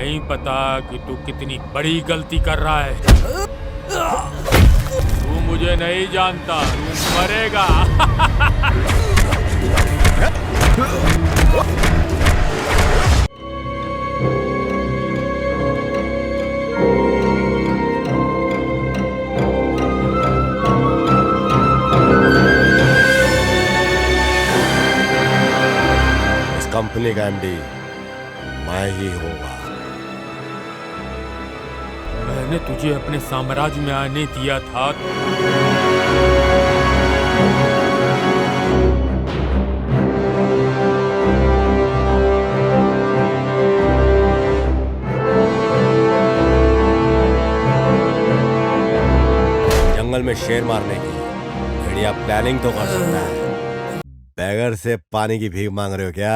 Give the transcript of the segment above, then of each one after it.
नहीं पता कि तू कितनी बड़ी गलती कर रहा है। तू मुझे नहीं जानता, तू मरेगा। इस कंपनी का एमडी मैं ही होगा। मैंने तुझे अपने साम्राज्य में आने दिया था। जंगल में शेर मारने की बढ़िया प्लानिंग तो कर सकता है, बैगर से पानी की भीख मांग रहे हो क्या?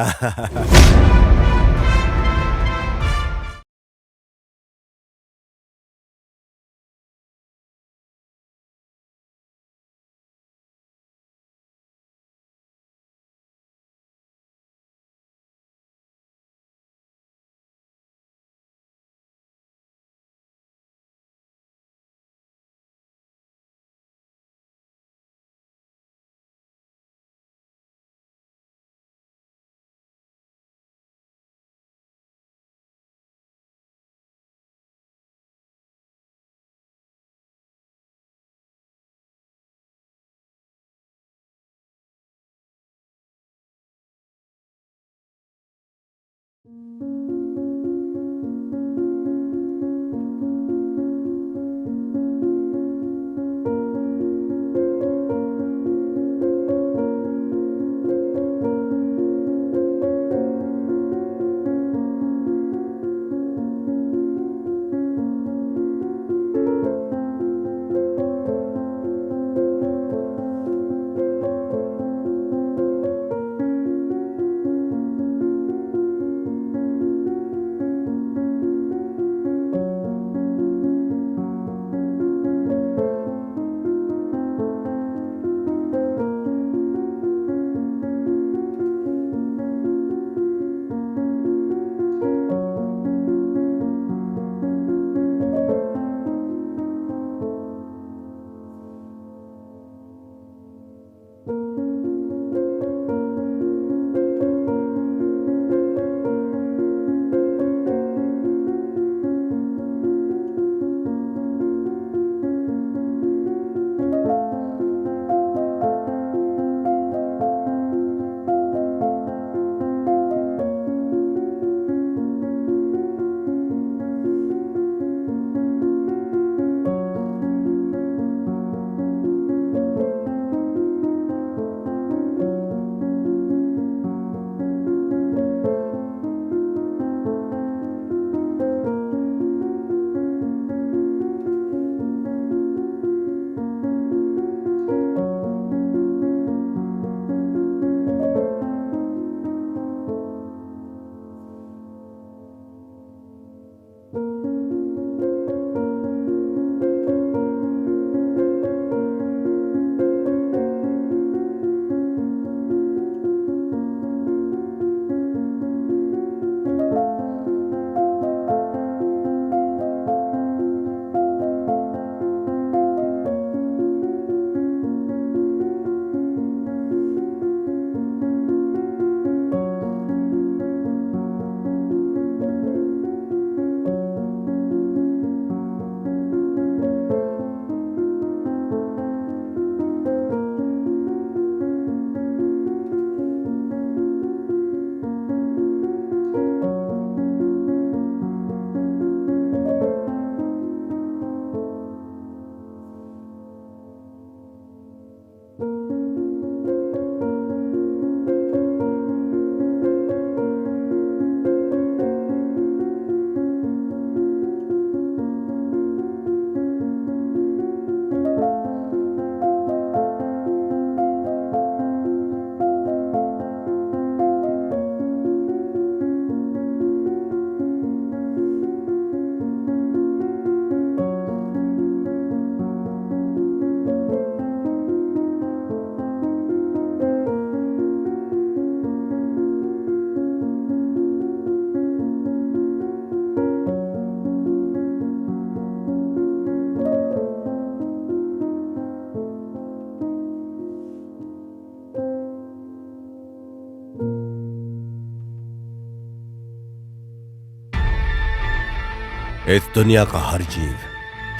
इस दुनिया का हर जीव,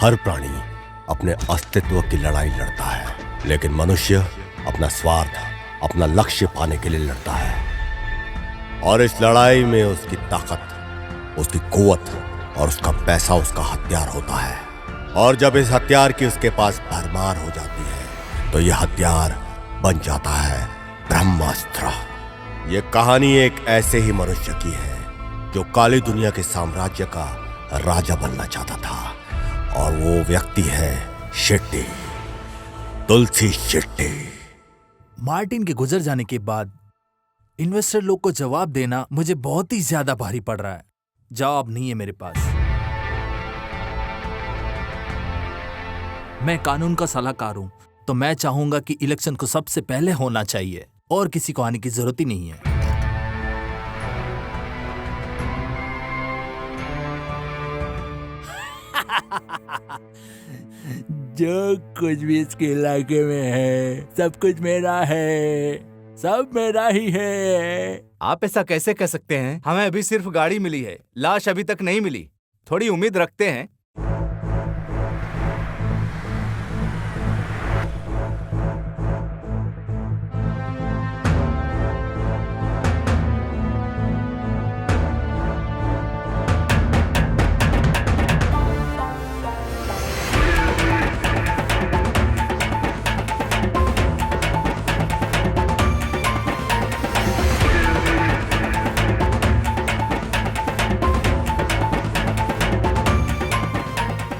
हर प्राणी अपने अस्तित्व की लड़ाई लड़ता है, लेकिन मनुष्य अपना स्वार्थ, अपना लक्ष्य पाने के लिए लड़ता है। और इस लड़ाई में उसकी ताकत, उसकी कुव्वत और उसका पैसा उसका हथियार होता है। और जब इस हथियार की उसके पास भरमार हो जाती है तो यह हथियार बन जाता है ब्रह्मास्त्र। ये कहानी एक ऐसे ही मनुष्य की है जो काली दुनिया के साम्राज्य का राजा बनना चाहता था, और वो व्यक्ति है शेट्टी, तुलसी शेट्टी। मार्टिन के गुजर जाने के बाद इन्वेस्टर लोग को जवाब देना मुझे बहुत ही ज्यादा भारी पड़ रहा है। जवाब नहीं है मेरे पास। मैं कानून का सलाहकार हूं, तो मैं चाहूंगा कि इलेक्शन को सबसे पहले होना चाहिए और किसी को आने की जरूरत ही नहीं है। जो कुछ भी इसके इलाके में है सब कुछ मेरा है, सब मेरा ही है। आप ऐसा कैसे कह सकते हैं? हमें अभी सिर्फ गाड़ी मिली है, लाश अभी तक नहीं मिली। थोड़ी उम्मीद रखते हैं।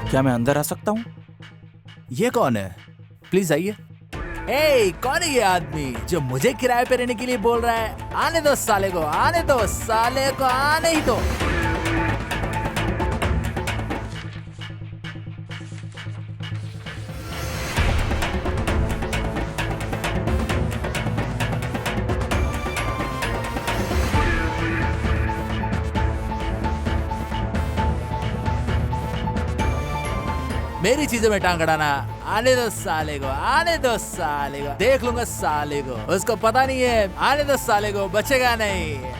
क्या मैं अंदर आ सकता हूँ? ये कौन है? प्लीज आइए। ए, कौन है ये आदमी जो मुझे किराए पे रहने के लिए बोल रहा है? आने दो साले को, आने दो साले को, आने ही दो। मेरी चीजों में टांग अड़ाना, आने दो साले को, आने दो साले को, देख लूंगा साले को, उसको पता नहीं है, आने दो साले को, बचेगा नहीं।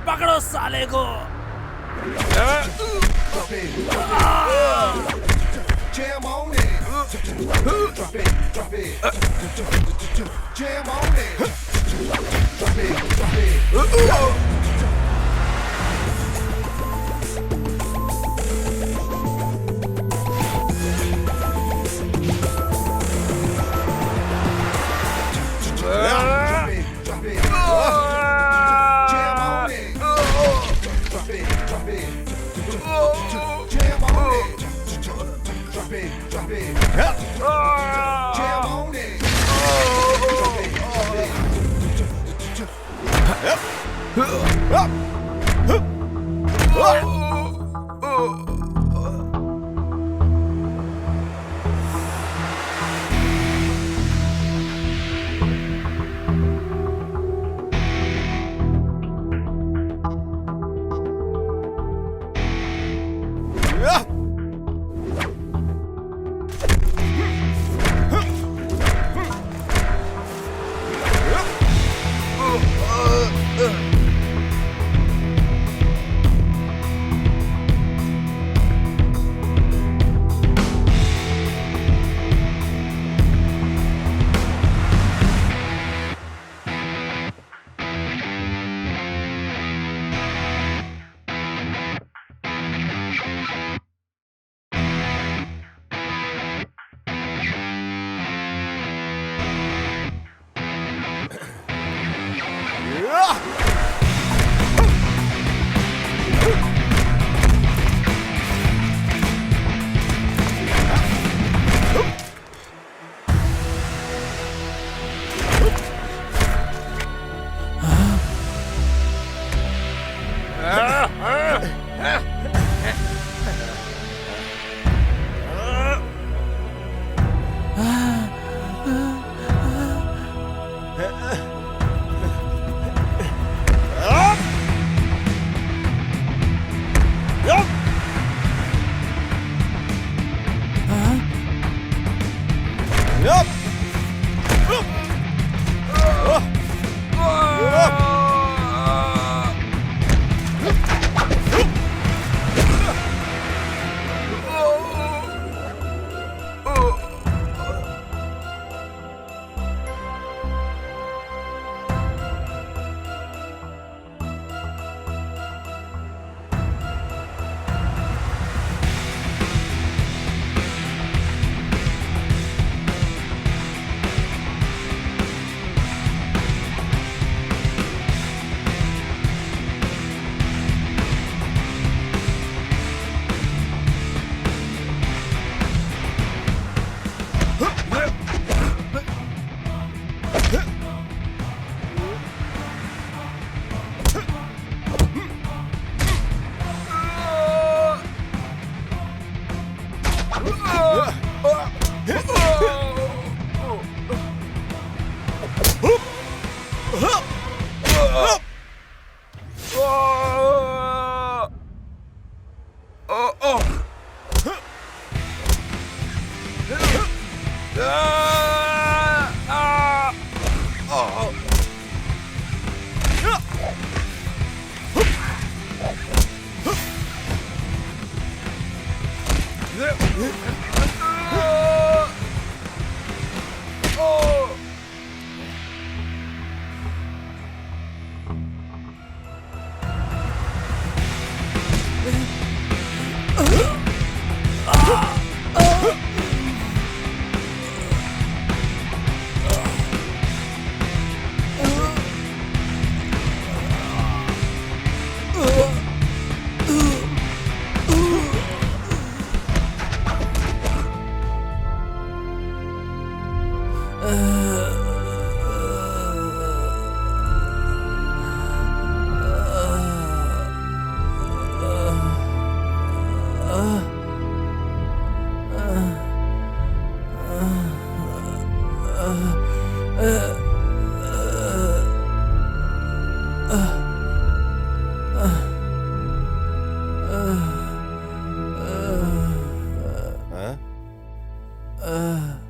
पकड़ो साले को। Jam on it. Drop it, drop it. Jam on it. Drop it, drop it.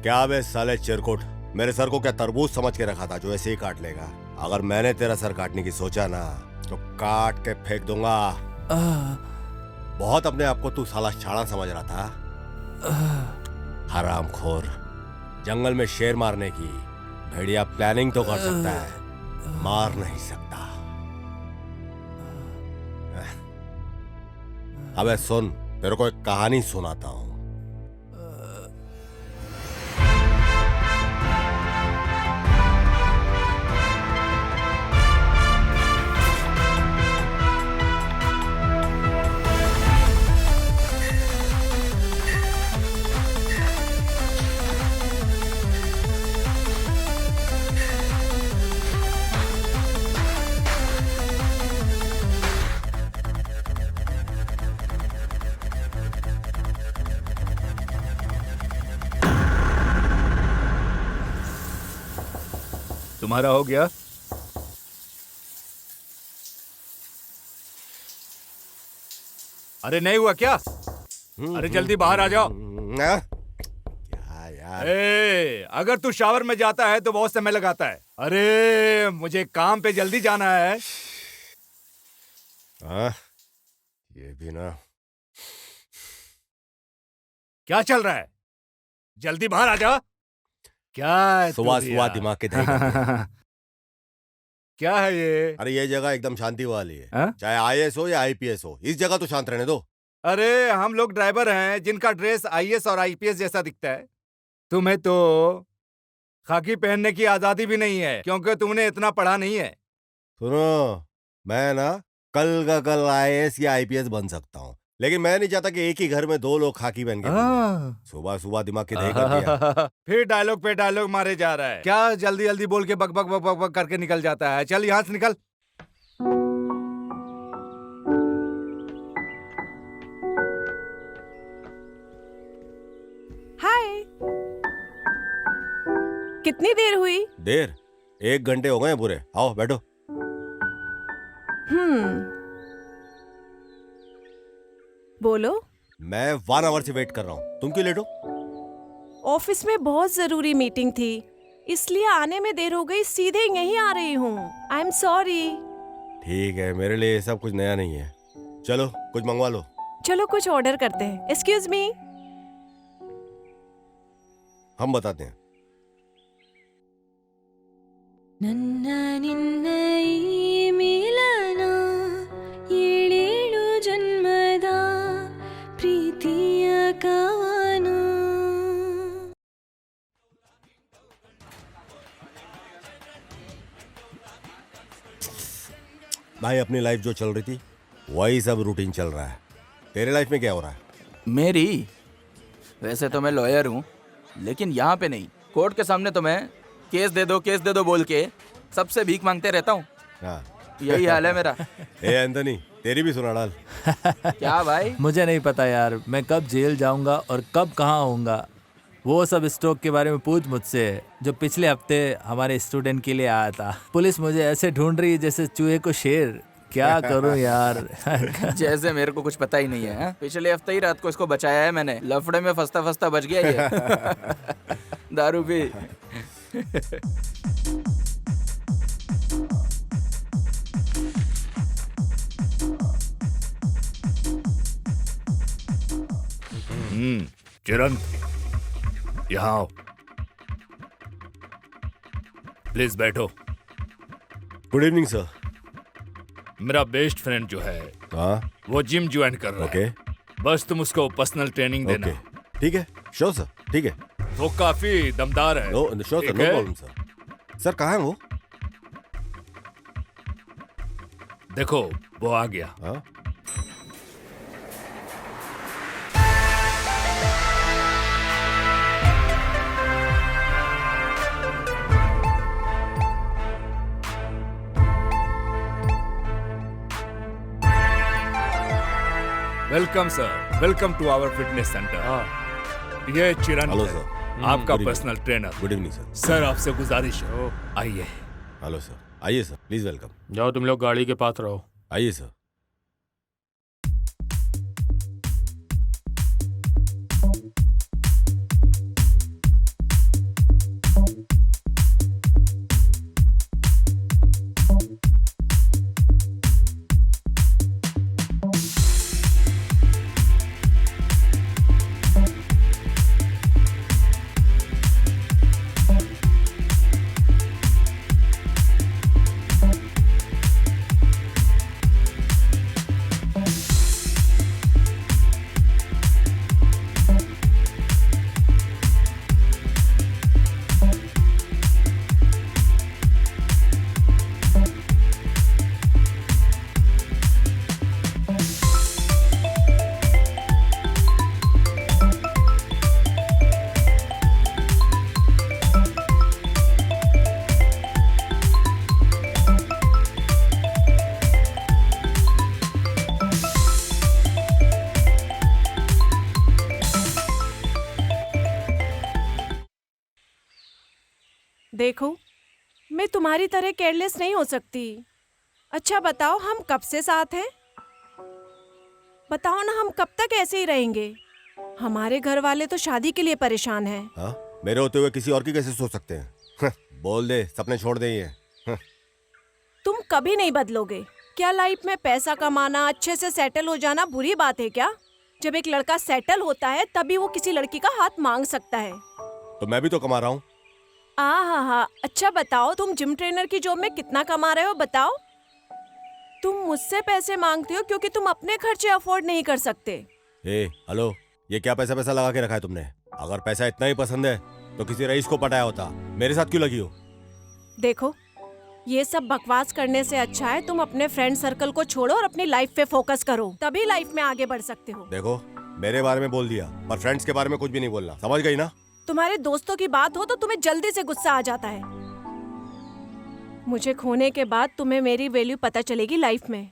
क्या बे साले चिरकुट, मेरे सर को क्या तरबूज समझ के रखा था जो ऐसे ही काट लेगा? अगर मैंने तेरा सर काटने की सोचा ना तो काट के फेंक दूंगा। बहुत अपने आप को तू साला शाणा समझ रहा था। हरामखोर, जंगल में शेर मारने की भेड़िया प्लानिंग तो कर सकता है, मार नहीं सकता। अबे सुन, तेरे को एक कहानी सुनाता हूं। तुम्हारा हो गया? अरे नहीं हुआ क्या? अरे जल्दी बाहर आ जाओ। क्या यार? अगर तू शावर में जाता है तो बहुत समय लगाता है। अरे मुझे काम पे जल्दी जाना है। ये भी ना। क्या चल रहा है? जल्दी बाहर आ जा। क्या है सुबह सुबह दिमाग के क्या है ये? अरे ये जगह एकदम शांति वाली है। हा? चाहे आईएएस हो या आईपीएस हो, इस जगह तो शांत रहने दो। अरे हम लोग ड्राइवर हैं जिनका ड्रेस आईएएस और आईपीएस जैसा दिखता है। तुम्हें तो खाकी पहनने की आजादी भी नहीं है क्योंकि तुमने इतना पढ़ा नहीं है। सुनो, मैं ना कल का कल आईएएस या आईपीएस बन सकता हूँ, लेकिन मैं नहीं चाहता कि एक ही घर में दो लोग खाकी पहन के घूमें। सुबह सुबह दिमाग की दही कर दिया। फिर डायलॉग पे डायलॉग मारे जा रहा है। क्या जल्दी जल्दी बोल के बक बक बक बक बक करके निकल जाता है? चल यहाँ से निकल। हाय, कितनी देर हुई? देर? 1 घंटे हो गए हैं पूरे। आओ बैठो। बोलो। मैं 1 आवर से वेट कर रहा हूँ, तुम क्यों लेट हो? ऑफिस में बहुत जरूरी मीटिंग थी, इसलिए आने में देर हो गई। सीधे यहीं आ रही हूँ। I am sorry. ठीक है, मेरे लिए ये सब कुछ नया नहीं है। चलो कुछ मंगवा लो। चलो कुछ ऑर्डर करते हैं। Excuse me. हम बताते हैं। ನನ್ನ ನಿನ್ನ ಈ ಮಿಲನ ಏಳೇಳು ಜನ್ಮದ ಪ್ರೀತಿಯ ಕವನ. भाई अपनी लाइफ जो चल रही थी वही सब रूटीन चल रहा है। तेरे लाइफ में क्या हो रहा है? मेरी? वैसे तो मैं लॉयर हूँ, लेकिन यहाँ पे नहीं। कोर्ट के सामने तो मैं केस दे दो बोल के सबसे भीख मांगते रहता हूँ। हाँ। यही हाल है मेरा। ए एंथनी, तेरी भी सुना डाल। क्या भाई? मुझे नहीं पता यार, मैं कब जेल जाऊंगा और कब कहाँ होऊंगा। वो सब स्टॉक के बारे में पूछ मुझसे, जो पिछले हफ्ते हमारे स्टूडेंट के लिए आया था। पुलिस मुझे ऐसे ढूंढ रही है जैसे चूहे को शेर। क्या करूं यार। जैसे मेरे को कुछ पता ही नहीं है। पिछले हफ्ते ही रात को इसको बचाया है मैंने। लफड़े में फंसता फंसता बच गया ये। दारू पी। चिरंत, यहाँ आओ। प्लीज बैठो। Good evening sir. मेरा बेस्ट फ्रेंड जो है हाँ वो जिम ज्वाइन कर रहा ओके है। बस तुम उसको पर्सनल ट्रेनिंग देना। ओके ठीक है, श्योर सर, ठीक है। वो काफी दमदार है। नो श्योर सर, ठीक नो है? Problem sir. सर कहाँ है वो? देखो वो आ गया। हाँ welcome sir, welcome to our fitness centre. ये चिरंत हेलो है, सर। आपका good evening. Personal trainer. Good evening sir. Sir आपसे गुजारिश है, आइए। हेलो सर, आइए सर, प्लीज वेलकम। जाओ तुम लोग गाड़ी के पास रहो। आइए सर। देखो, मैं तुम्हारी तरह केयरलेस नहीं हो सकती। अच्छा बताओ, हम कब से साथ हैं? बताओ ना, हम कब तक ऐसे ही रहेंगे? हमारे घर वाले तो शादी के लिए परेशान हैं। हाँ, मेरे होते हुए किसी और की कैसे सोच सकते हैं? बोल दे, सपने छोड़ दे ये। तुम कभी नहीं बदलोगे। क्या लाइफ में पैसा कमाना, अच्छे से सेटल हो जाना बुरी बात है क्या? जब एक लड़का सेटल होता है तभी वो किसी लड़की का हाथ मांग सकता है। तो मैं भी तो कमा रहा हूँ। हाँ, अच्छा बताओ, तुम जिम ट्रेनर की जॉब में कितना कमा रहे हो? बताओ। तुम मुझसे पैसे मांगते हो क्योंकि तुम अपने खर्चे अफोर्ड नहीं कर सकते। हेलो, ये क्या पैसा पैसा लगा के रखा है तुमने? अगर पैसा इतना ही पसंद है तो किसी रईस को पटाया होता। मेरे साथ क्यों लगी हो? देखो, ये सब बकवास करने से अच्छा है तुम अपने फ्रेंड सर्कल को छोड़ो और अपनी लाइफ पे फोकस करो, तभी लाइफ में आगे बढ़ सकते हो। देखो, मेरे बारे में बोल दिया, पर फ्रेंड्स के बारे में कुछ भी नहीं बोलना, समझ गई ना? तुम्हारे दोस्तों की बात हो तो तुम्हें जल्दी से गुस्सा आ जाता है। मुझे खोने के बाद तुम्हें मेरी वैल्यू पता चलेगी लाइफ में।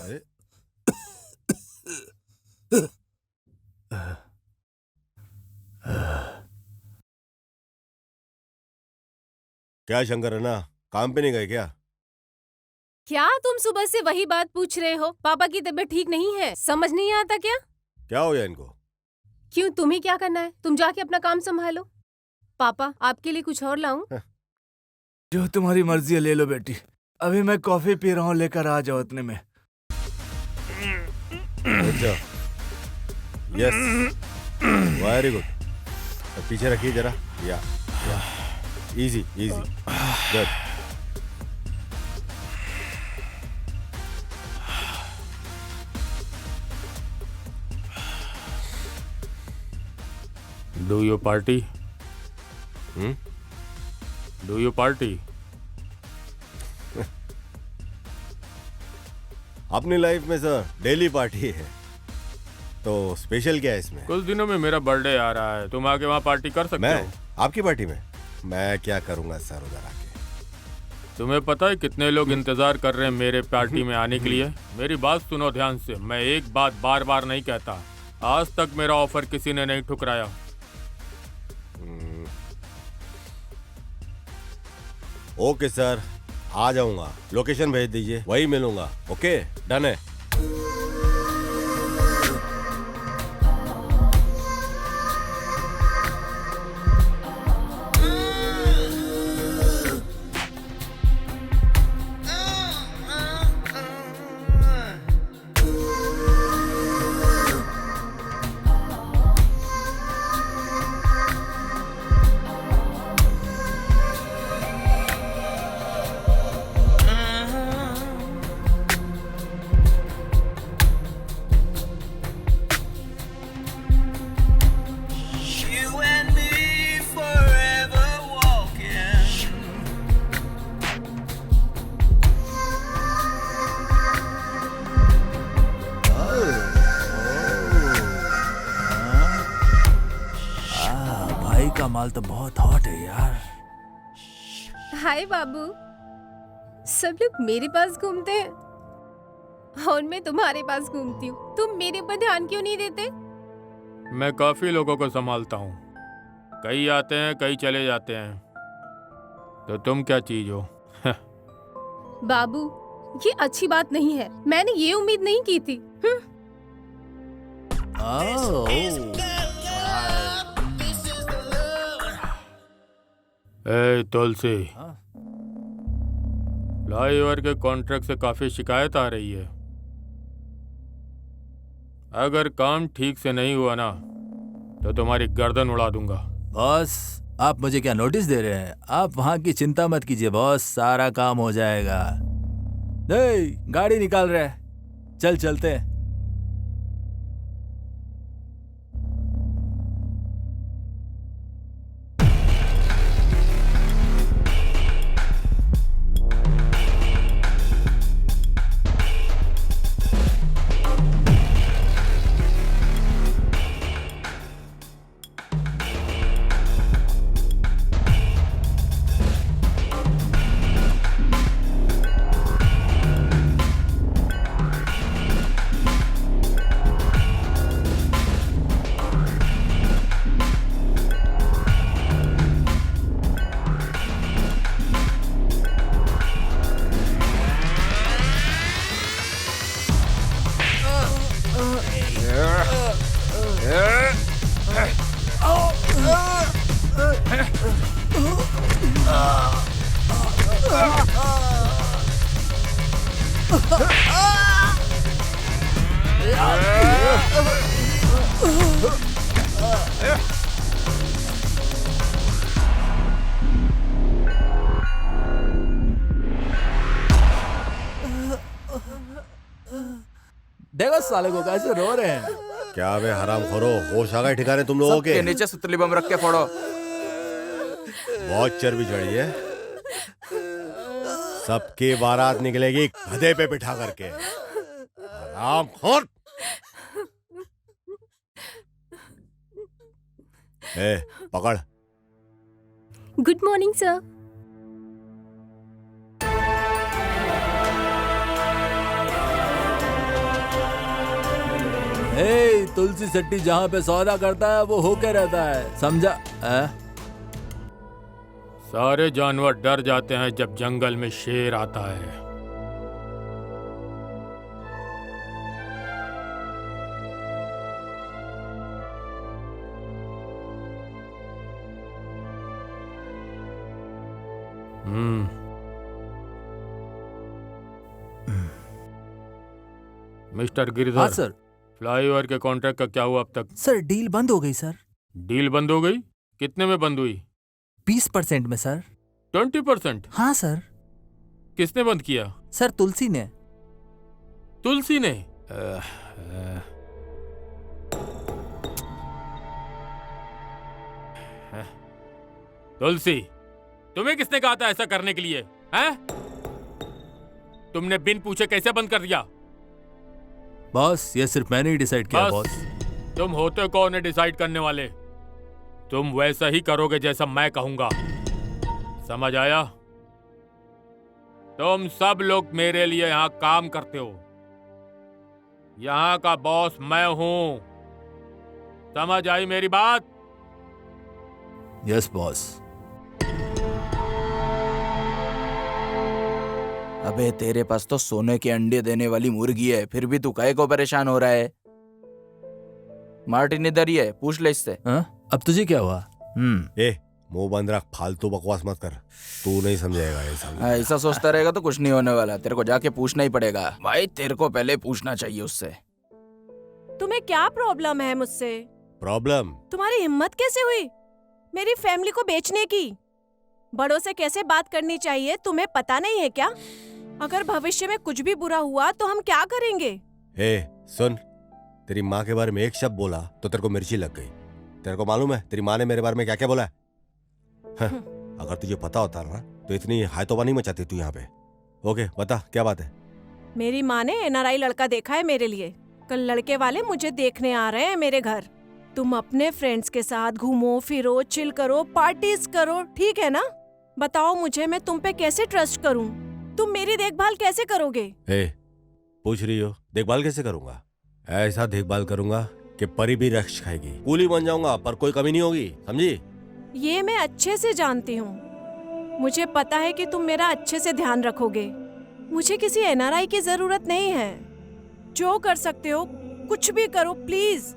अरे क्या शंकर है ना, काम पे नहीं गए क्या? क्या तुम सुबह से वही बात पूछ रहे हो? पापा की तबीयत ठीक नहीं है, समझ नहीं आता क्या? क्या हो गया इनको? क्यों, तुम्हें क्या करना है? तुम जाके अपना काम संभालो। पापा, आपके लिए कुछ और लाऊं? जो तुम्हारी मर्जी है ले लो बेटी। अभी मैं कॉफी पी रहा हूँ, लेकर आ जाओ इतने में। अच्छा, यस, वेरी गुड। तो पीछे रखिए जरा, या easy easy, good. Do you party? Hmm, Do you party? अपनी लाइफ में सर डेली पार्टी है, तो स्पेशल क्या है इसमें? कुछ दिनों में मेरा बर्थडे आ रहा है, तुम आके वहाँ पार्टी कर सकते मैं हो। आपकी पार्टी में मैं क्या करूंगा सर उधर आके? तुम्हें पता है कितने लोग इंतजार कर रहे हैं मेरे पार्टी में आने के लिए? मेरी बात सुनो ध्यान से, मैं एक बात बार बार नहीं कहता, आज तक मेरा ऑफर किसी ने नहीं ठुकराया। ओके सर, आ जाऊंगा, लोकेशन भेज दीजिए, वही मिलूंगा। ओके, डन है। भाई का माल तो बहुत हॉट है यार। हाय बाबू, सब लोग मेरे पास घूमते हैं और मैं तुम्हारे पास घूमती हूँ। तुम मेरे ऊपर ध्यान क्यों नहीं देते? मैं काफी लोगों को संभालता हूँ, कई आते हैं कई चले जाते हैं, तो तुम क्या चीज हो? बाबू, ये अच्छी बात नहीं है, मैंने ये उम्मीद नहीं की थी। ए तुलसी, फ्लाईओवर के कॉन्ट्रैक्ट से काफी शिकायत आ रही है। अगर काम ठीक से नहीं हुआ ना तो तुम्हारी गर्दन उड़ा दूंगा। बॉस, आप मुझे क्या नोटिस दे रहे हैं? आप वहाँ की चिंता मत कीजिए बॉस, सारा काम हो जाएगा। गाड़ी निकाल रहे हैं, चल चलते हैं। देखो साले को कैसे रो रहे हैं। क्या बे हराम खोरो, होश आ गए ठिकाने तुम लोगों के? नीचे सुतली बम रख के फोड़ो। बहुत चर्बी चढ़ी है, सबकी बारात निकलेगी गधे पे बिठा करके। हराम खोर। ए, पकड़। Good morning sir. Tulsi Setty जहाँ पे सौदा करता है वो होके रहता है, समझा? सारे जानवर डर जाते हैं जब जंगल में शेर आता है। मिस्टर हाँ गिरधर, सर। फ्लाईओवर के कॉन्ट्रैक्ट का क्या हुआ अब तक? सर डील बंद हो गई सर। डील बंद हो गई? कितने में बंद हुई? 20% में सर। 20%? हाँ सर। किसने बंद किया? सर तुलसी ने। तुलसी ने? तुलसी, तुम्हें किसने कहा था ऐसा करने के लिए? हैं? तुमने बिन पूछे कैसे बंद कर दिया? बॉस ये सिर्फ मैंने ही डिसाइड किया बस, बॉस। तुम होते कौन है डिसाइड करने वाले? तुम वैसा ही करोगे जैसा मैं कहूंगा, समझ आया? तुम सब लोग मेरे लिए यहाँ काम करते हो। यहाँ का बॉस मैं हूं, समझ आई मेरी बात? Yes boss. अबे तेरे पास तो सोने के अंडे देने वाली मुर्गी है, फिर भी तू काहे को परेशान हो रहा है? मार्टिन इधर ही है, पूछ ले इससे। अब तुझे क्या हुआ? ए मुंह बंद रख, फालतू बकवास मत कर, तू नहीं समझेगा ये सब। ऐसा सोचता रहेगा तो कुछ नहीं होने वाला, तेरे को जाके पूछना ही पड़ेगा। भाई तेरे को पहले पूछना चाहिए उससे। तुम्हें क्या प्रॉब्लम है मुझसे? प्रॉब्लम? तुम्हारी हिम्मत कैसे हुई मेरी फैमिली को बेचने की? बड़ों से कैसे बात करनी चाहिए तुम्हें पता नहीं है क्या? अगर भविष्य में कुछ भी बुरा हुआ तो हम क्या करेंगे? ए सुन, तेरी माँ के बारे में एक शब्द बोला तो तेरे को मिर्ची लग गई। तेरे को मालूम है तेरी माँ ने मेरे बारे में क्या क्या बोला है? अगर तुझे पता होता ना तो इतनी हायतोबा नहीं मचाती तू यहाँ पे। ओके बता क्या बात है? मेरी माँ ने एनआरआई लड़का देखा है मेरे लिए। कल लड़के वाले मुझे देखने आ रहे हैं मेरे घर। तुम अपने फ्रेंड्स के साथ घूमो फिरो, चिल करो, पार्टीज करो, ठीक है ना? बताओ मुझे मैं तुम पे कैसे ट्रस्ट करूं? तुम मेरी देखभाल कैसे करोगे? पूछ रही हो देखभाल कैसे करूंगा? ऐसा देखभाल करूंगा कि परी भी रक्ष खाएगी। कूली बन जाऊंगा पर कोई कमी नहीं होगी, समझी? ये मैं अच्छे से जानती हूँ। मुझे पता है कि तुम मेरा अच्छे से ध्यान रखोगे। मुझे किसी एनआरआई की जरूरत नहीं है। जो कर सकते हो कुछ भी करो प्लीज।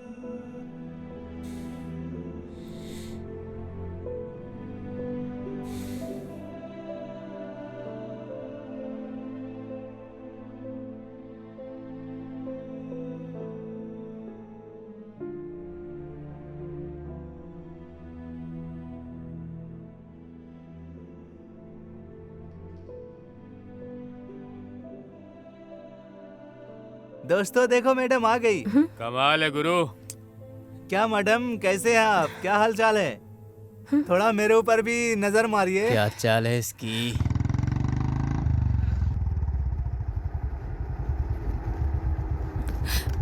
दोस्तों देखो मैडम आ गई। कमाल है गुरु। क्या मैडम कैसे हैं आप? क्या हाल चाल है? थोड़ा मेरे ऊपर भी नजर मारिए। क्या चाल है इसकी?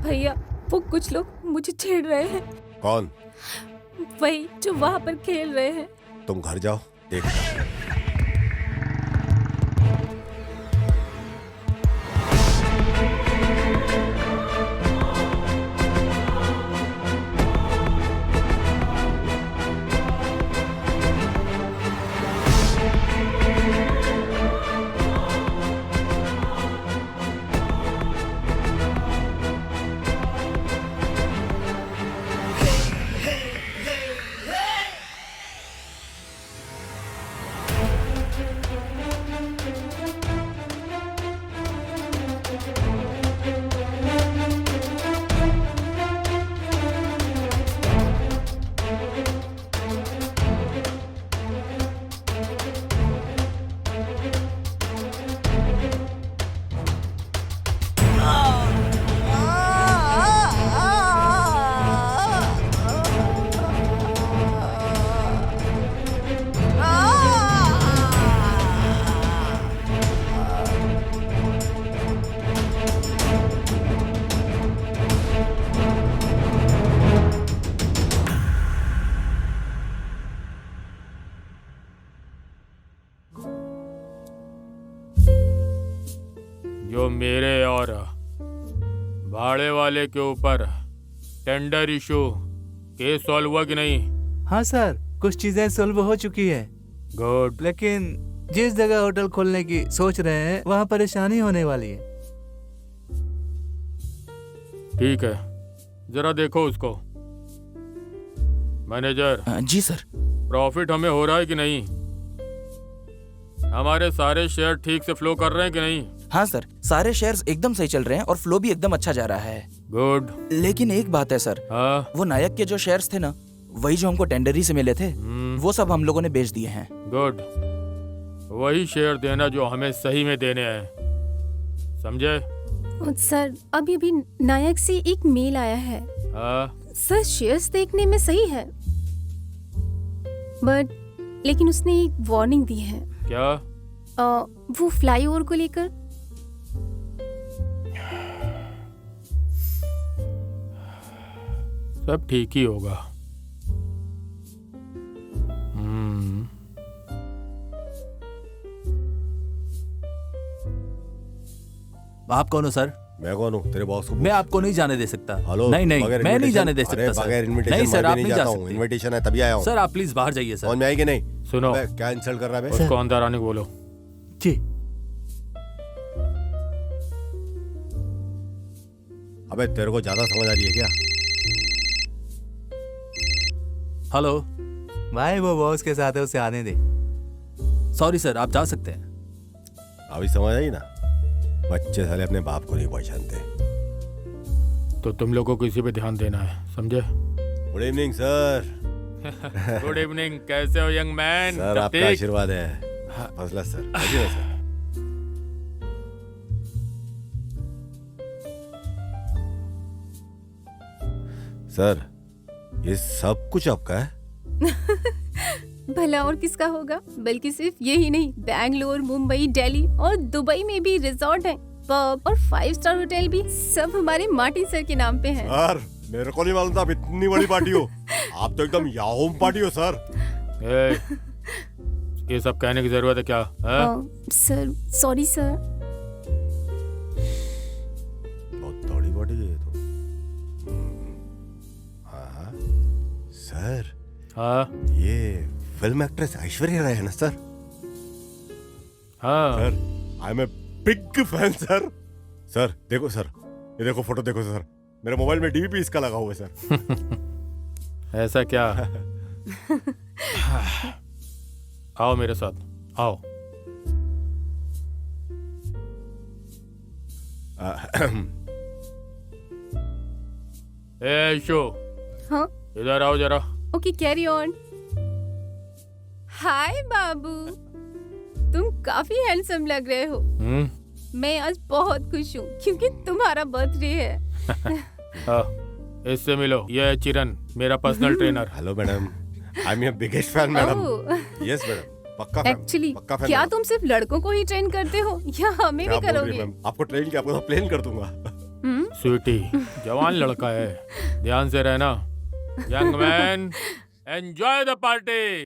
भैया वो कुछ लोग मुझे छेड़ रहे हैं। कौन? वही जो वहाँ पर खेल रहे हैं। तुम घर जाओ देखना। जो मेरे और भाड़े वाले के ऊपर टेंडर इशू केस सॉल्व हुआ कि नहीं? हाँ सर, कुछ चीजें सॉल्व हो चुकी है। गुड। लेकिन जिस जगह होटल खोलने की सोच रहे हैं वहाँ परेशानी होने वाली है। ठीक है, जरा देखो उसको। मैनेजर। जी सर। प्रॉफिट हमें हो रहा है कि नहीं? हमारे सारे शेयर ठीक से फ्लो कर रहे हैं कि नहीं? हाँ सर, सारे शेयर्स एकदम सही चल रहे हैं और फ्लो भी एकदम अच्छा जा रहा है। गुड। लेकिन एक बात है सर। हाँ? वो नायक के जो शेयर्स थे ना, वही जो हमको टेंडरी से मिले थे, वो सब हम लोगों ने बेच दिए हैं। गुड। वही शेयर देना जो हमें सही में देने हैं, समझे? सर अभी अभी नायक से एक मेल आया है। हाँ? सर शेयर्स देखने में सही है, बट लेकिन उसने एक वार्निंग दी है। क्या? वो फ्लाईओवर को लेकर। सब ठीक ही होगा। आप कौन हो सर? मैं कौन हूँ? तेरे बॉस को मैं आपको नहीं जाने दे सकता। हेलो, नहीं नहीं, बगैर मैं नहीं invitation- जाने दे अरे, सकता बगैर सर। invitation नहीं सर, मैं आप भी नहीं जा जाता हूँ। सकते। इनविटेशन है तभी आया हूँ। सर आप प्लीज बाहर जाइए समझ सर। में आई कि नहीं? सुनो, अबे, क्या इंसल्ट कर रहा है बे? उसको अंदर आने को बोलो। जी। अबे तेरे को ज्यादा समझ आ रही है क्या? हेलो। भाई वो बॉस के साथ है, उसे आने दे। सॉरी सर, आप जा सकते हैं। अभी समझ आई ना? बच्चे साले अपने बाप को नहीं पहचानते। तो तुम लोगों को इसी पे ध्यान देना है, समझे? Good evening sir. Good evening. कैसे हो यंग मैन? सर आपका आशीर्वाद है। फजला सर। बैठिए ना सर। सर ये सब कुछ आपका है? भला और किसका होगा? बल्कि सिर्फ यही नहीं, बैंगलोर, मुंबई, दिल्ली और दुबई में भी रिजॉर्ट है, पब और 5 स्टार होटल भी सब हमारे मार्टिन सर के नाम पे हैं। सर मेरे को नहीं मालूम था आप इतनी बड़ी पार्टी हो। आप तो एकदम याहोम पार्टी हो सर। ये सब कहने की जरूरत है क्या? Sir sorry sir. बहुत बड़ी पार्टी है ये तो। हाँ सर। हाँ? ये फिल्म एक्ट्रेस ऐश्वर्या राय है ना सर? हाँ sir, I am a big fan sir. Sir देखो सर, ये देखो फोटो देखो सर, मेरे मोबाइल में डीपी इसका लगा हुआ है सर। ऐसा क्या? आओ मेरे साथ, आओ। ए शो, हाँ? इधर आओ जरा। Okay carry on. हाय बाबू, तुम काफी हैंडसम लग रहे हो। मैं आज बहुत खुश हूँ क्योंकि तुम्हारा बर्थडे है। इससे मिलो, ये है चिरन, मेरा personal trainer. Hello madam, I am your biggest fan madam. Yes madam, पक्का फैन। एक्चुअली पक्का फैन क्या मैडम। तुम सिर्फ लड़कों को ही ट्रेन करते हो या हमें क्या भी बोल रही करोगे? मैम? आपको ट्रेन किया, आपको तो प्लेन कर दूंगा। स्वीटी, जवान लड़का है, ध्यान से रहना। Young man, enjoy the party.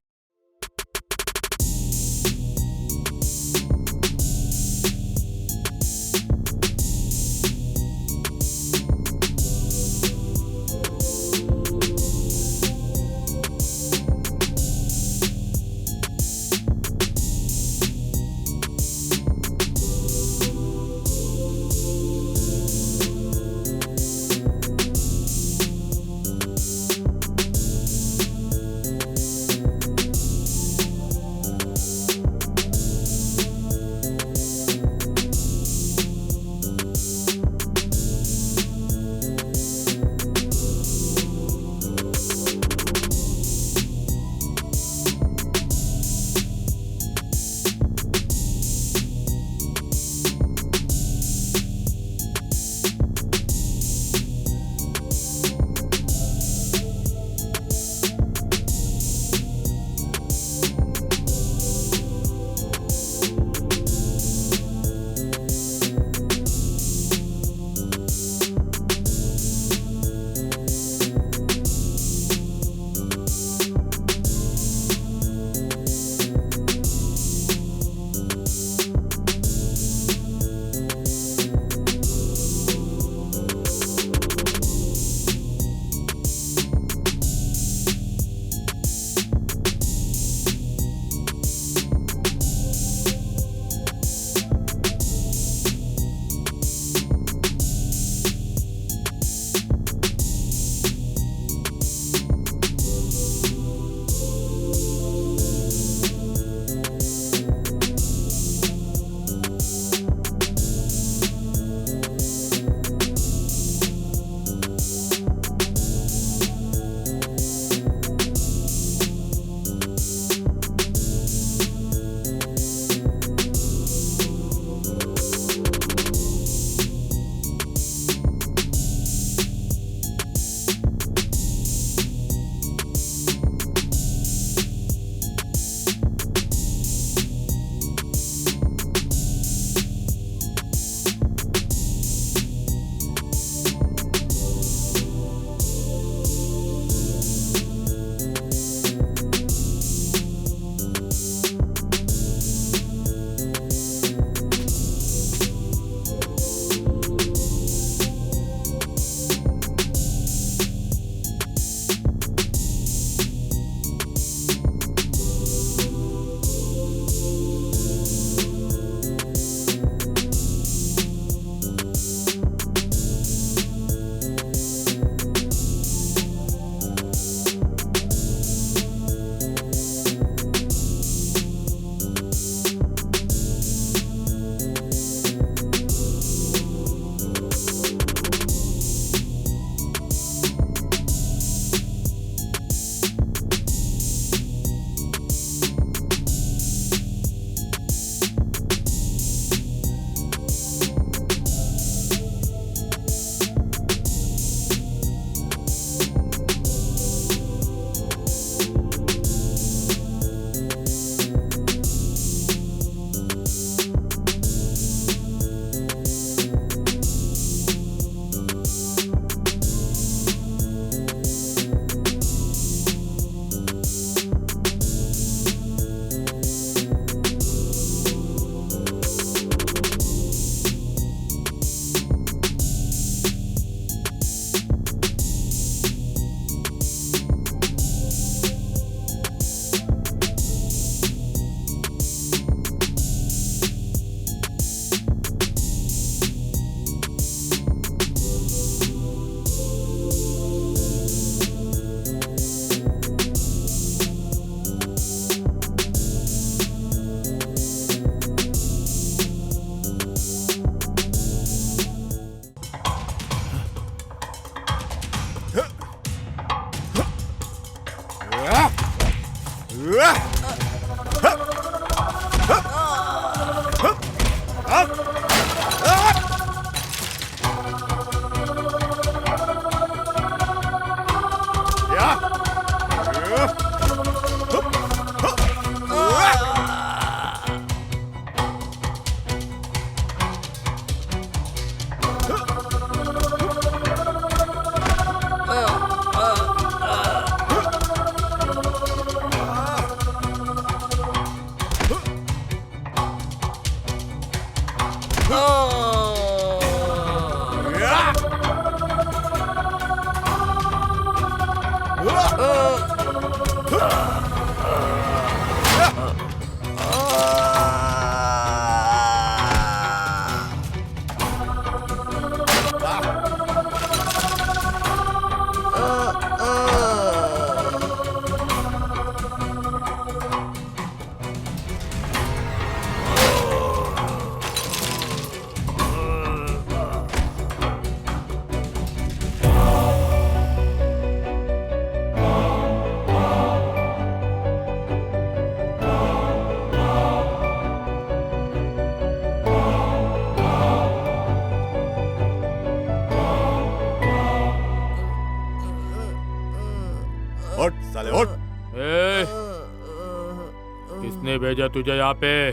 किसने भेजा तुझे यहाँ पे?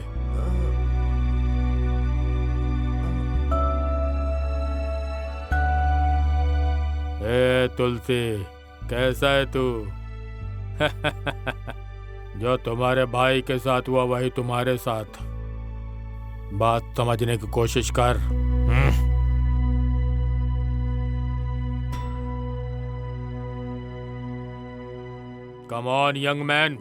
ए तुलसी, कैसा है तू? जो तुम्हारे भाई के साथ हुआ वही तुम्हारे साथ। बात समझने की कोशिश कर। Come on young man.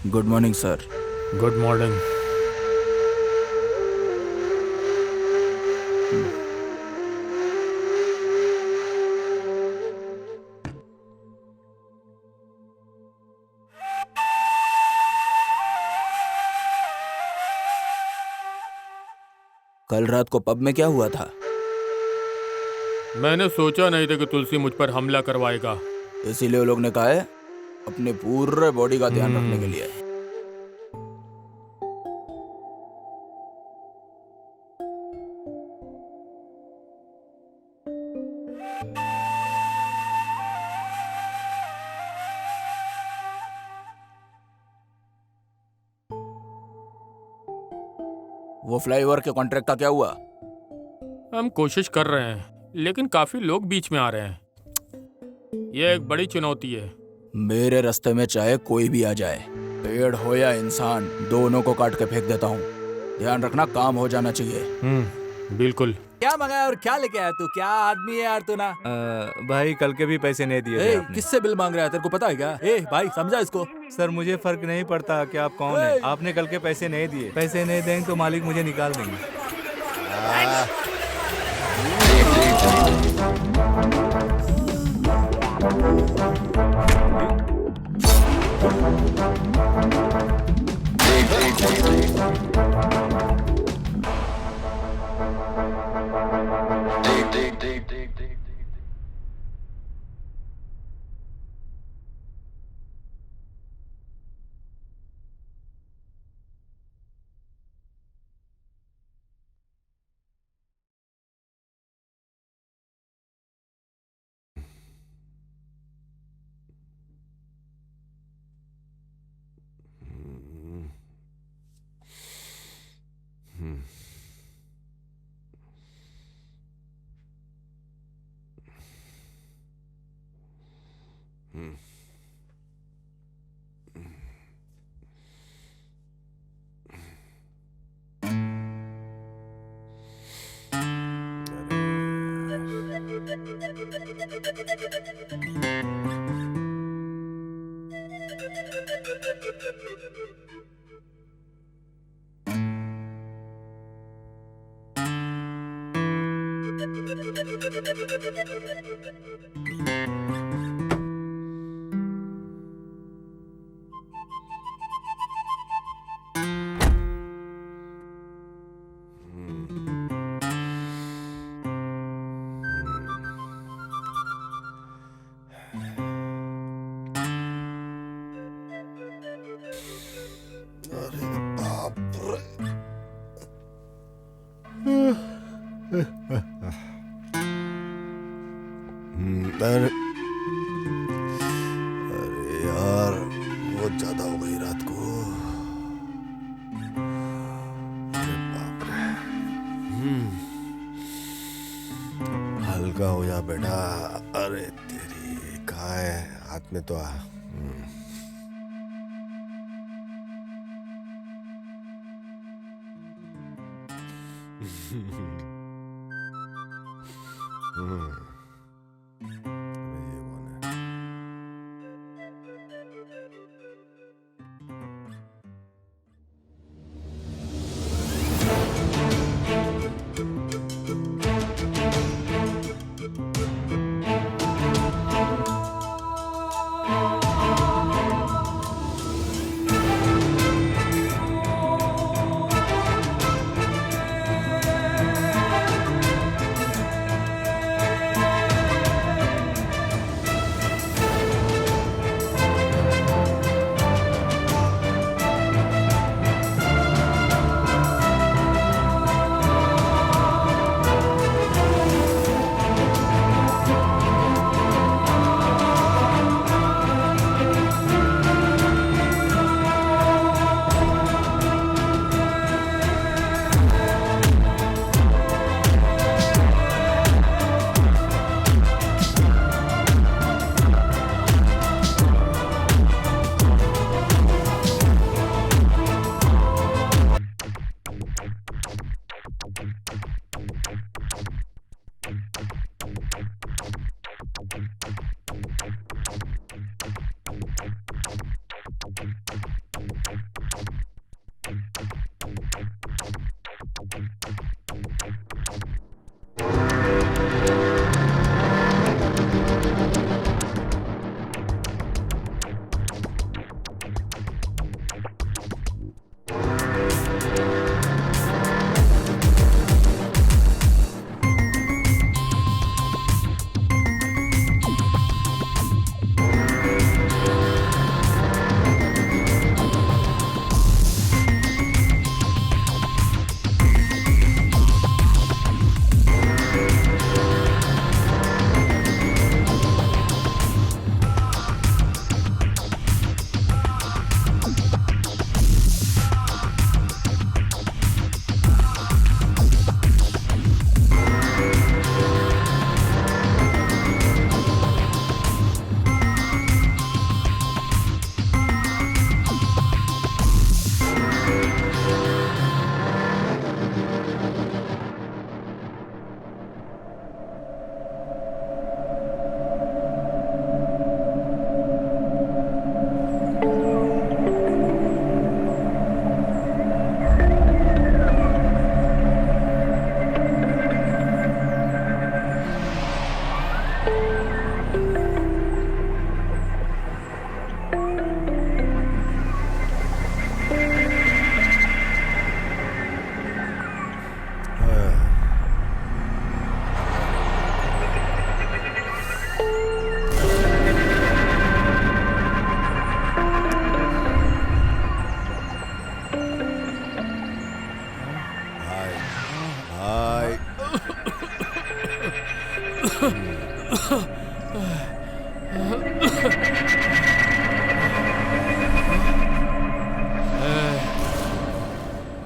Good morning sir. Good morning. कल रात को पब में क्या हुआ था? मैंने सोचा नहीं था कि तुलसी मुझ पर हमला करवाएगा। इसीलिए वो लोग ने कहा है अपने पूरे बॉडी का ध्यान रखने के लिए। वो फ्लाईओवर के कॉन्ट्रैक्ट का क्या हुआ? हम कोशिश कर रहे हैं, लेकिन काफी लोग बीच में आ रहे हैं। यह एक बड़ी चुनौती है। मेरे रास्ते में चाहे कोई भी आ जाए, पेड़ हो या इंसान, दोनों को काट के फेंक देता हूँ। ध्यान रखना, काम हो जाना चाहिए। बिल्कुल। क्या मंगाया और क्या लेके आया तू? क्या आदमी है यार तू ना? भाई कल के भी पैसे नहीं दिए थे आपने। किससे बिल मांग रहा है, तेरे को पता है क्या? ए भाई समझा इसको। सर मुझे फर्क नहीं पड़ता कि आप कौन है। आपने कल के पैसे नहीं दिए। पैसे नहीं देंगे तो मालिक मुझे निकाल देंगे। अरे यार, बहुत ज्यादा हो गई रात को। अरे बाप रे। हल्का हो जा बेटा। अरे तेरी कहाँ है? हाथ में तो आ। ये कौन है?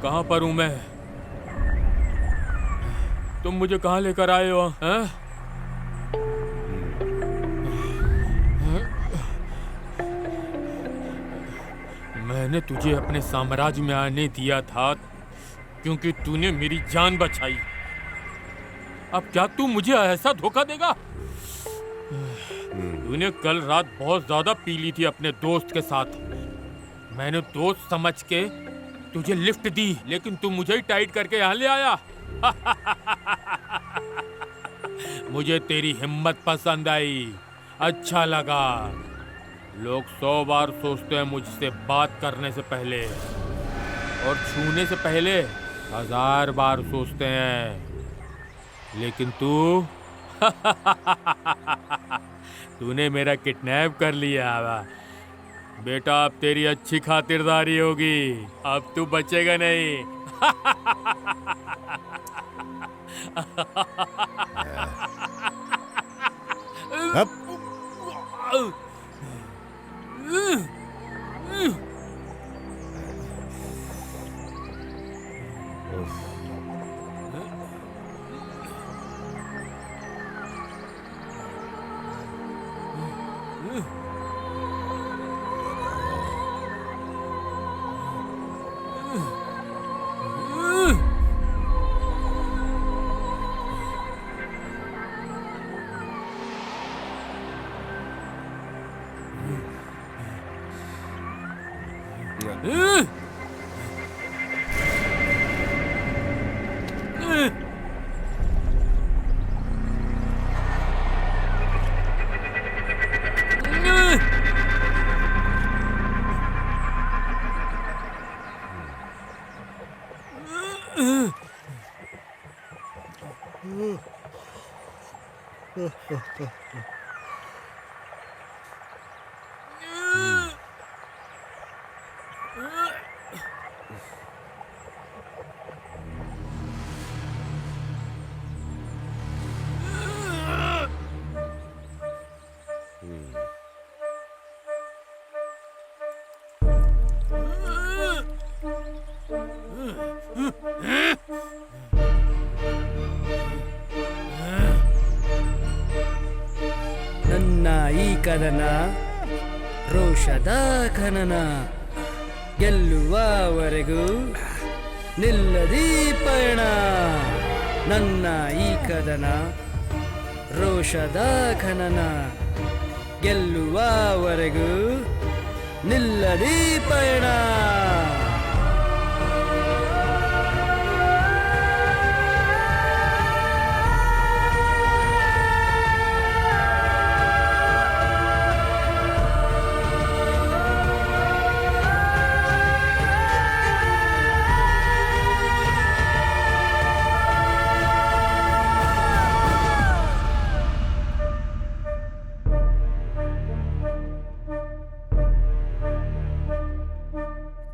कहाँ पर हूँ मैं? तुम मुझे कहाँ लेकर आए हो? हैं? मैंने तुझे अपने साम्राज्य में आने दिया था क्योंकि तूने मेरी जान बचाई। अब क्या तू मुझे ऐसा धोखा देगा? तूने कल रात बहुत ज्यादा पी ली थी अपने दोस्त के साथ। मैंने दोस्त समझ के तुझे लिफ्ट दी, लेकिन तू मुझे ही टाइट करके यहाँ ले आया। मुझे तेरी हिम्मत पसंद आई, अच्छा लगा। लोग 100 बार सोचते हैं मुझसे बात करने से पहले, और छूने से पहले 1000 बार सोचते हैं, लेकिन तू तूने मेरा किडनैप कर लिया। बेटा अब तेरी अच्छी खातिरदारी होगी, अब तू बचेगा नहीं। ನನ್ನ ಈ ಕದನ ರೋಷದ ಖನನ ಗೆಲ್ಲುವವರೆಗೂ ನಿಲ್ಲದಿ ಪಯಣ. ನನ್ನ ಈ ಕದನ ರೋಷದ ಖನನ ಗೆಲ್ಲುವವರೆಗೂ ನಿಲ್ಲದಿ ಪಯಣ.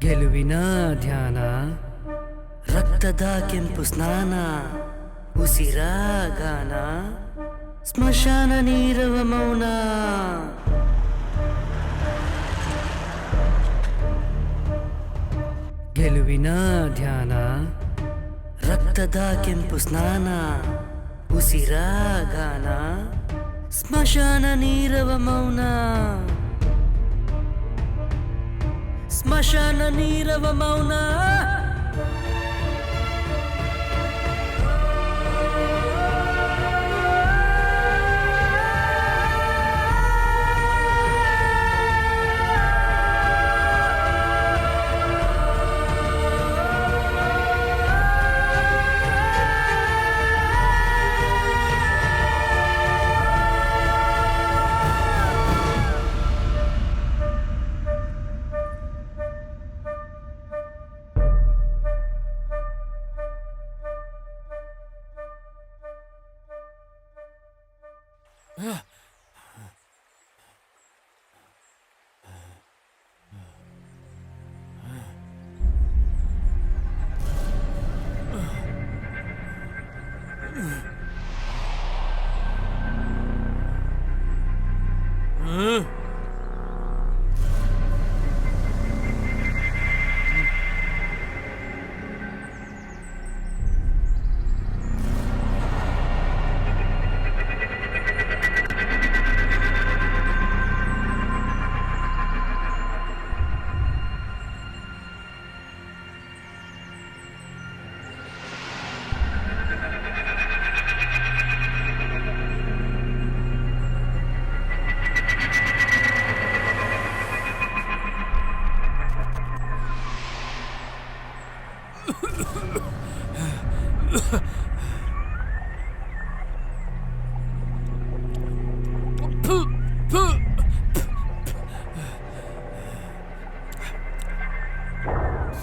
ಗೆಲುವಿನ ಧ್ಯಾನ, ರಕ್ತದ ಕೆಂಪು ಸ್ನಾನ, ಉಸಿರ ಗಾನ, ಸ್ಮಶಾನ ನೀರವ ಮೌನ. ಗೆಲುವಿನ ಧ್ಯಾನ, ರಕ್ತದ ಕೆಂಪು ಸ್ನಾನ, ಉಸಿರ ಗಾನ, ಸ್ಮಶಾನ ನೀರವ ಮೌನ. ಸ್ಮಶಾನ ನೀರವ ಮೌನ.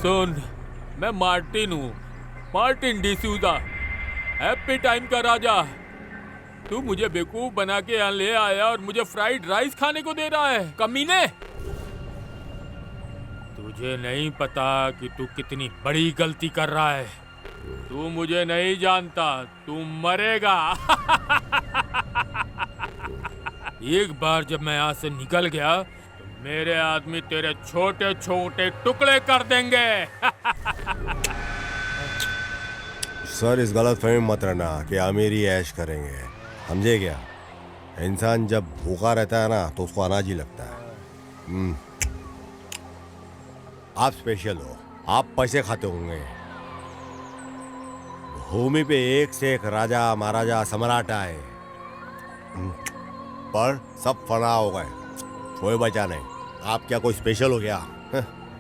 सुन, मैं मार्टिन हूँ, मार्टिन डिसूजा, हैप्पी टाइम का राजा। तू मुझे बेवकूफ बना के यहाँ ले आया और मुझे फ्राइड राइस खाने को दे रहा है, कमीने। तुझे नहीं पता कि तू कितनी बड़ी गलती कर रहा है। तू मुझे नहीं जानता, तू मरेगा। एक बार जब मैं यहाँ से निकल गया तो मेरे आदमी तेरे छोटे छोटे टुकड़े कर देंगे। सर, इस गलत फहमी मत रहना कि अमीरी ऐश करेंगे, समझे क्या? इंसान जब भूखा रहता है ना तो उसको अनाज ही लगता है। आप स्पेशल हो, आप पैसे खाते होंगे। भूमि पे एक से एक राजा महाराजा सम्राट आए, पर सब फना हो गए, कोई बचा नहीं। आप क्या कोई स्पेशल हो गया?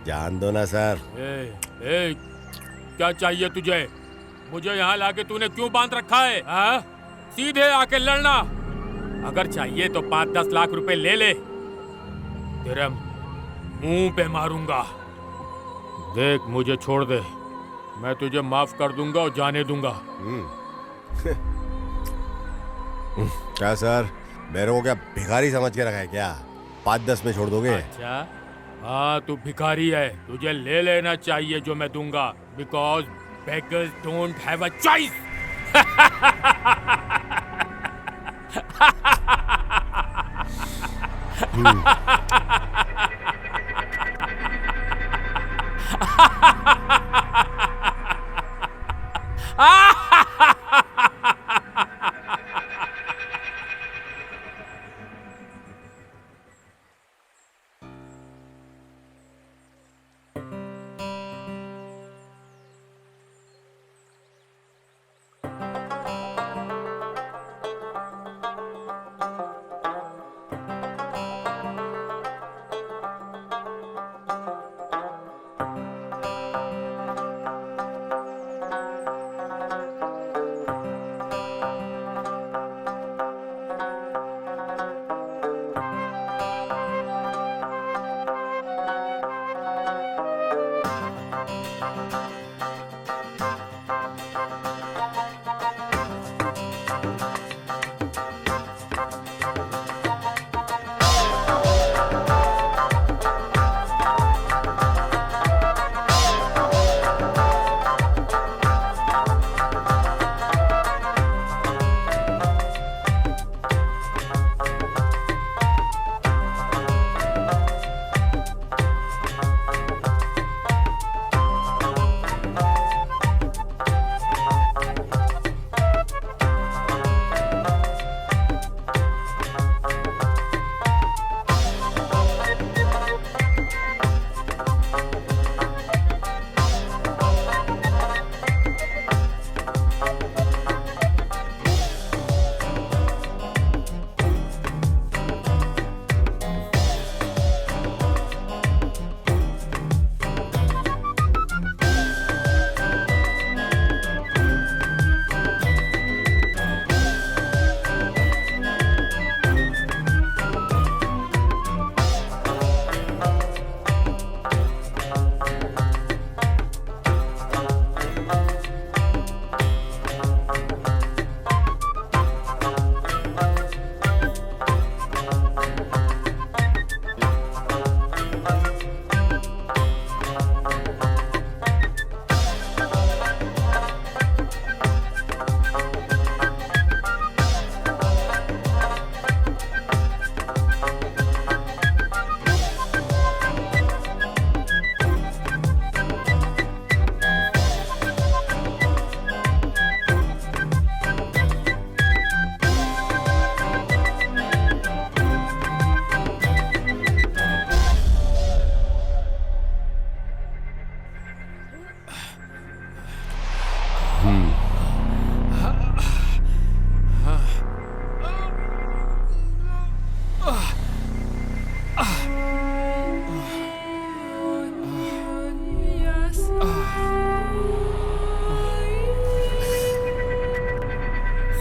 जान दो ना सर। ए, क्या चाहिए तुझे? मुझे यहाँ लाके तूने क्यों बांध रखा है? हाँ? सीधे आके लड़ना। अगर चाहिए तो 5-10 लाख रुपए ले ले, तेरे मुंह पे मारूंगा। देख, मुझे छोड़ दे, मैं तुझे माफ कर दूंगा और जाने दूंगा। क्या सर, मेरे को क्या भिखारी समझ के रखा है क्या? 5-10 में छोड़ दोगे? अच्छा, हाँ तू भिखारी है, तुझे ले लेना चाहिए जो मैं दूंगा, because beggars don't have a choice.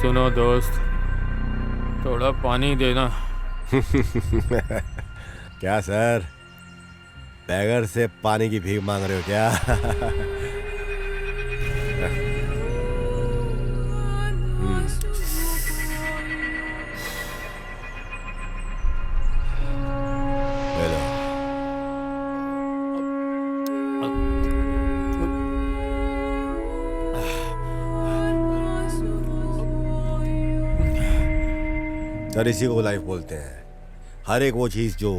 सुनो दोस्त, थोड़ा पानी देना। क्या सर, बैगर से पानी की भीख मांग रहे हो क्या? सर, इसी को लाइफ बोलते हैं। हर एक वो चीज जो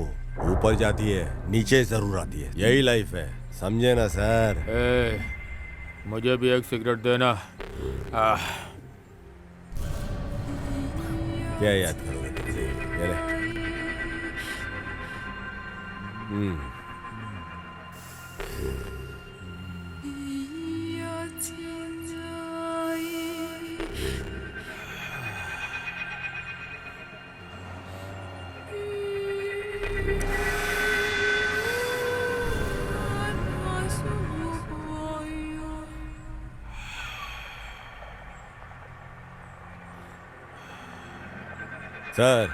ऊपर जाती है नीचे जरूर आती है, यही लाइफ है, समझे ना सर? मुझे भी एक सिगरेट देना। क्या याद करोगे तुमसे? ये ले। सर,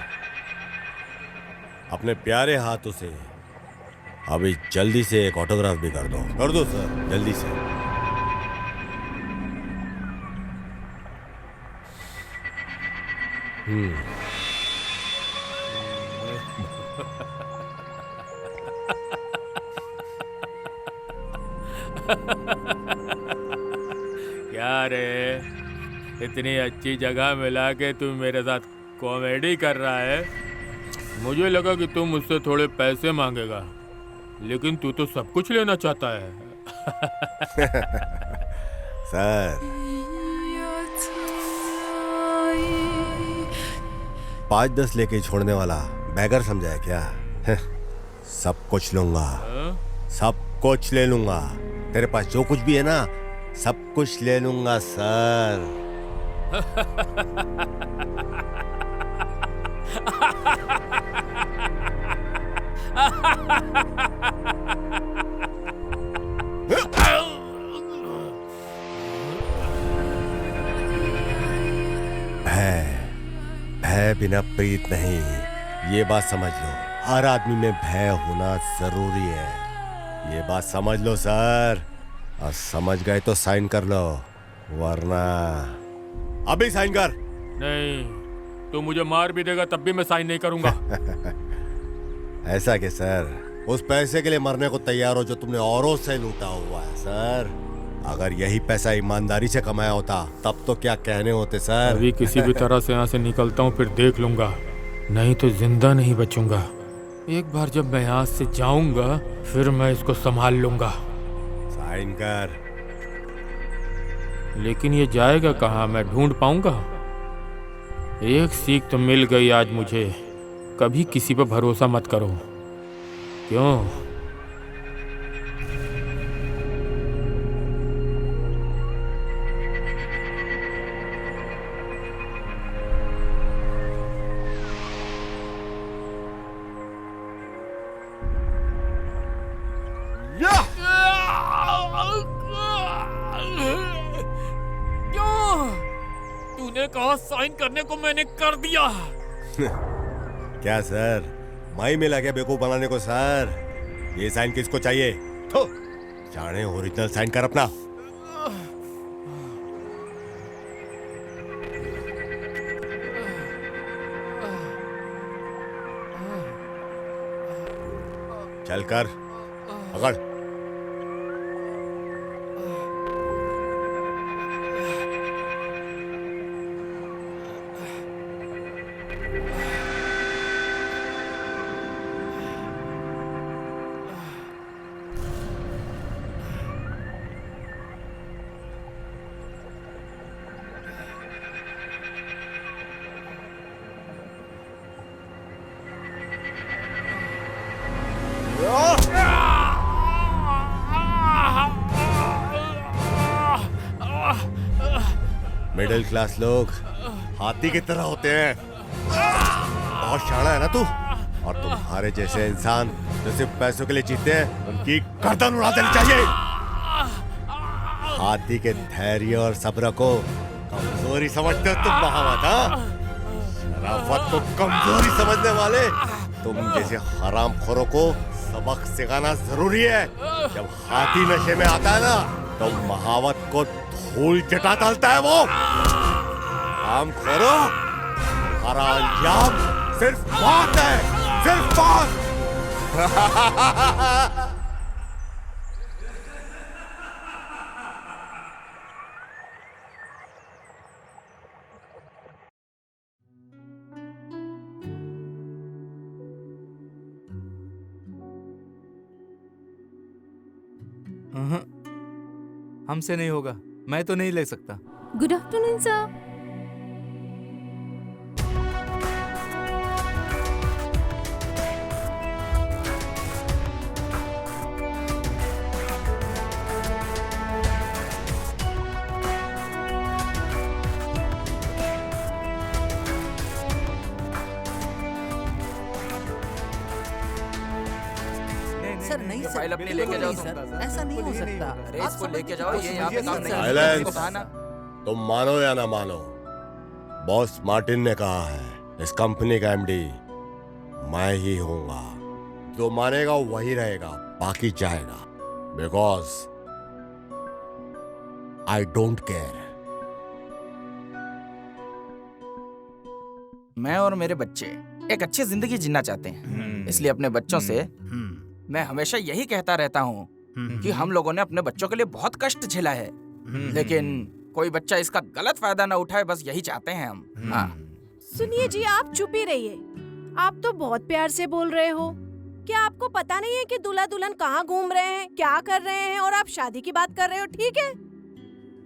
अपने प्यारे हाथों से अभी जल्दी से एक ऑटोग्राफ भी कर दो सर, जल्दी से। क्या रे, इतनी अच्छी जगह मिला के तू मेरे साथ कॉमेडी कर रहा है। मुझे लगा कि तू मुझसे थोड़े पैसे मांगेगा, लेकिन तू तो सब कुछ लेना चाहता है। सर, 5-10 लेके छोड़ने वाला बैगर समझा है क्या? सब कुछ लूंगा, सब कुछ ले लूंगा। तेरे पास जो कुछ भी है ना, सब कुछ ले लूंगा सर। भय बिना प्रीत नहीं, ये बात समझ लो। हर आदमी में भय होना जरूरी है, ये बात समझ लो सर। और समझ गए तो साइन कर लो, वरना अभी साइन कर। नहीं, तू मुझे मार भी देगा तब भी मैं साइन नहीं करूंगा। ऐसा कि सर, उस पैसे के लिए मरने को तैयार हो जो तुमने औरों से लूटा हुआ है सर। अगर यही पैसा ईमानदारी से कमाया होता तब तो क्या कहने होते सर। अभी किसी भी तरह से यहाँ से निकलता हूँ, फिर देख लूंगा, नहीं तो जिंदा नहीं बचूंगा। एक बार जब मैं यहाँ से जाऊंगा फिर मैं इसको संभाल लूंगा। साइन कर। लेकिन ये जाएगा कहाँ, मैं ढूंढ पाऊंगा? एक सीख तो मिल गई आज मुझे, कभी किसी पर भरोसा मत करो। क्यों? तूने कहा साइन करने को, मैंने कर दिया। क्या सर, माई में लगे बेवकूफ बनाने को सर? ये साइन किसको चाहिए? तो जाने ओरिजिनल साइन कर अपना। चल कर, पकड़। मिडिल क्लास लोग हाथी की तरह होते हैं। बहुत शाना है ना तू? और तुम्हारे जैसे इंसान जो सिर्फ पैसों के लिए जीते हैं, उनकी गर्दन उड़ा देनी चाहिए। हाथी के धैर्य और सब्र को कमजोरी समझते हो तुम महावत? शराफत को कमजोरी समझने वाले तुम जैसे हरामखोरों को सबक सिखाना जरूरी है। जब हाथी नशे में आता है ना, तो महावत को धूल चटा डालता है। वो काम करो, हमारा अंजाम सिर्फ मौत है, सिर्फ मौत। हमसे नहीं होगा, मैं तो नहीं ले सकता। Good afternoon sir. सर नहीं सर, फाइल अपनी लेके जाओ सर, ऐसा नहीं हो सकता। अरे इसको लेके जाओ, ये यहाँ पे काम नहीं साइलेंस। तुम मानो या ना मानो, बॉस मार्टिन ने कहा है इस कंपनी का एमडी मैं ही होऊंगा। जो मानेगा वही रहेगा, बाकी जाएगा। Because I don't care. मैं और मेरे बच्चे एक अच्छी जिंदगी जीना चाहते हैं, इसलिए अपने बच्चों से मैं हमेशा यही कहता रहता हूँ कि हम लोगों ने अपने बच्चों के लिए बहुत कष्ट झेला है, लेकिन कोई बच्चा इसका गलत फायदा ना उठाए, बस यही चाहते हैं हम। हाँ। सुनिए जी, आप चुप ही रहिए। आप तो बहुत प्यार से बोल रहे हो। क्या आपको पता नहीं है कि दूल्हा दुल्हन कहाँ घूम रहे हैं, क्या कर रहे हैं, और आप शादी की बात कर रहे हो? ठीक है,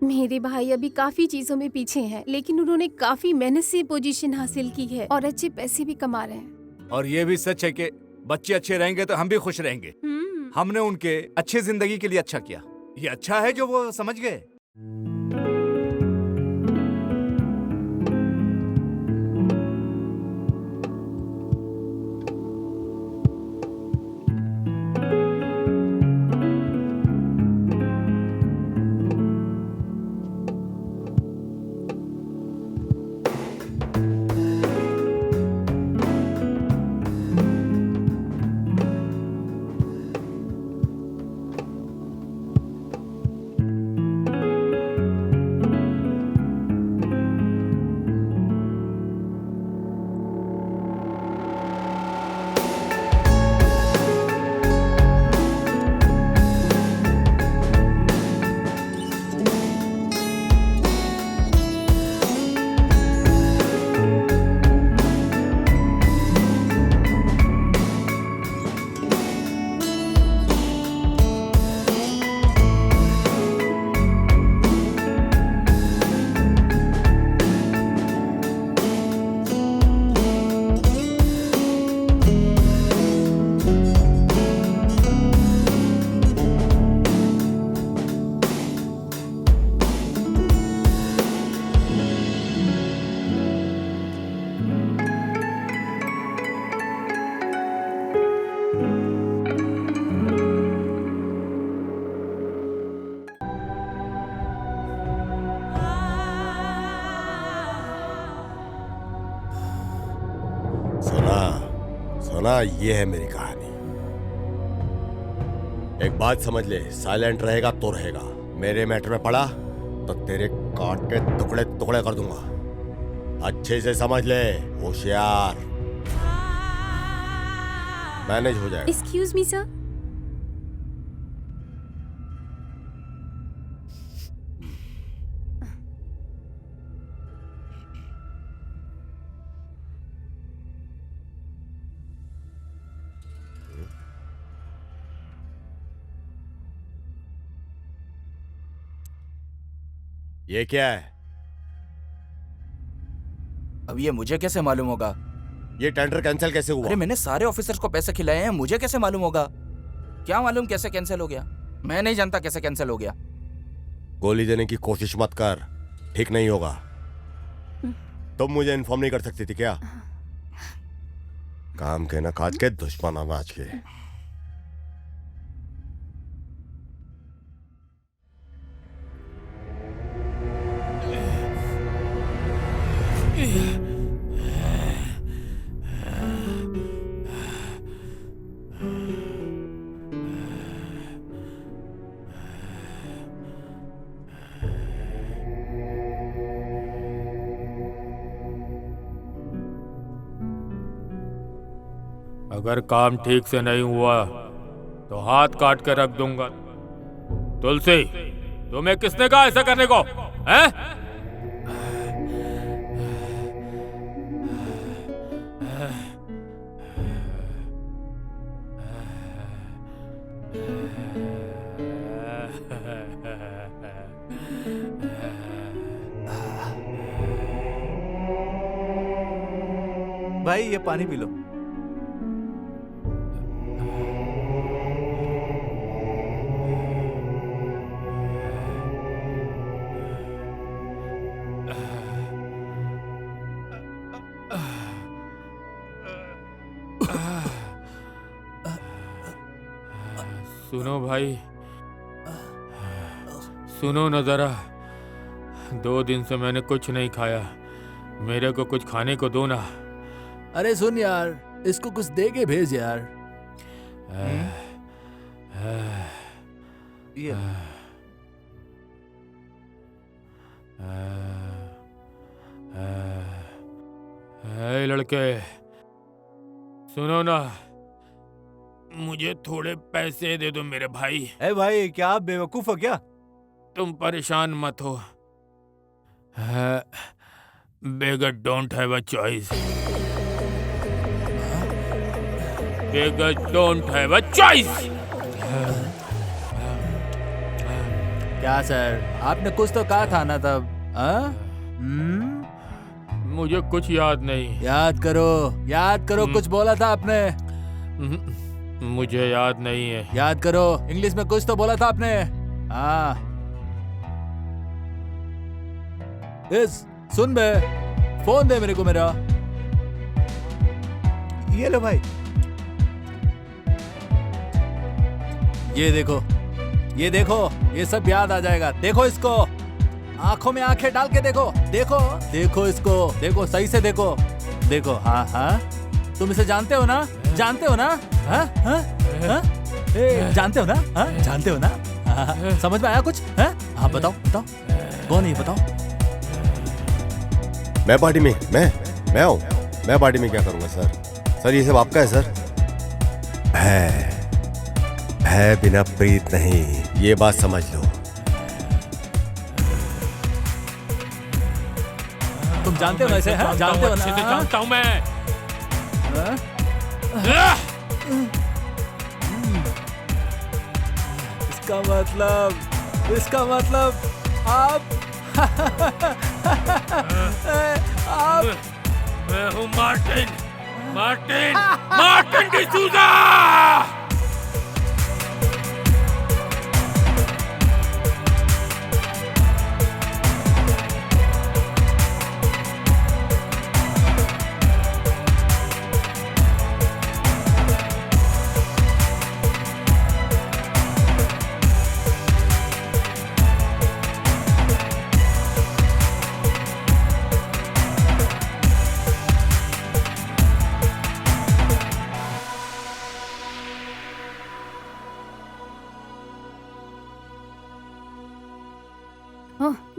मेरे भाई अभी काफी चीजों में पीछे हैं, लेकिन उन्होंने काफी मेहनत से पोजीशन हासिल की है और अच्छे पैसे भी कमा रहे हैं। और ये भी सच है कि बच्चे अच्छे रहेंगे तो हम भी खुश रहेंगे। हमने उनके अच्छी जिंदगी के लिए अच्छा किया। ये अच्छा है जो वो समझ गए। सुना, ये है मेरी कहानी। एक बात समझ ले, साइलेंट रहेगा तो रहेगा। मेरे मैटर में पड़ा तो तेरे काट के टुकड़े टुकड़े कर दूंगा। अच्छे से समझ ले, होशियार। मैनेज हो जाएगा। Excuse me sir. ये क्या है? अब ये मुझे कैसे मालूम होगा? ये टेंडर कैंसिल कैसे हुआ? अरे मैंने सारे ऑफिसर्स को पैसे खिलाए हैं, मुझे कैसे मालूम होगा? क्या मालूम कैसे कैंसिल हो गया? मैं नहीं जानता कैसे कैंसिल हो गया। गोली देने की कोशिश मत कर, ठीक नहीं होगा। तुम मुझे इन्फॉर्म नहीं कर सकती थी क्या? काम के ना काज के, दुश्मन अनाज के। अगर काम ठीक से नहीं हुआ तो हाथ काट के रख दूंगा। तुलसी, तुम्हें किसने कहा ऐसा करने को? हैं? भाई ये पानी पी लो। सुनो भाई, सुनो न जरा। 2 दिन से मैंने कुछ नहीं खाया, मेरे को कुछ खाने को दो ना। अरे सुन यार, इसको कुछ दे के भेज यार। ये हे लड़के, सुनो ना, मुझे थोड़े पैसे दे दो मेरे भाई। ए भाई, क्या आप बेवकूफ हो क्या? तुम परेशान मत हो। Beggar don't have a choice. Beggar don't have a choice. क्या सर, आपने कुछ तो कहा था ना तब? हाँ? मुझे कुछ याद नहीं। याद करो, कुछ बोला था आपने। मुझे याद नहीं है। याद करो, इंग्लिश में कुछ तो बोला था आपने। हाँ, सुन बे, फोन दे मेरे को मेरा। ये लो भाई। ये देखो, ये सब याद आ जाएगा। देखो इसको, आंखों में आंखें डाल के देखो, देखो इसको, देखो सही से देखो। हाँ हाँ, तुम इसे जानते हो ना? हाँ हाँ हाँ, जानते हो ना? हाँ, जानते हो ना? हाँ, समझ में आया कुछ? हाँ बताओ, कौन है ये बताओ? मैं पार्टी में, मैं आऊं? मैं पार्टी में क्या करूंगा सर? ये सब आपका है सर। है बिना प्रीत नहीं, ये बात समझ लो। तुम जानते हो ना इसे? हाँ, जानते हो ना? अच्छे से जानता हूं मैं। इसका मतलब आप मैं हूं Martin D'Souza.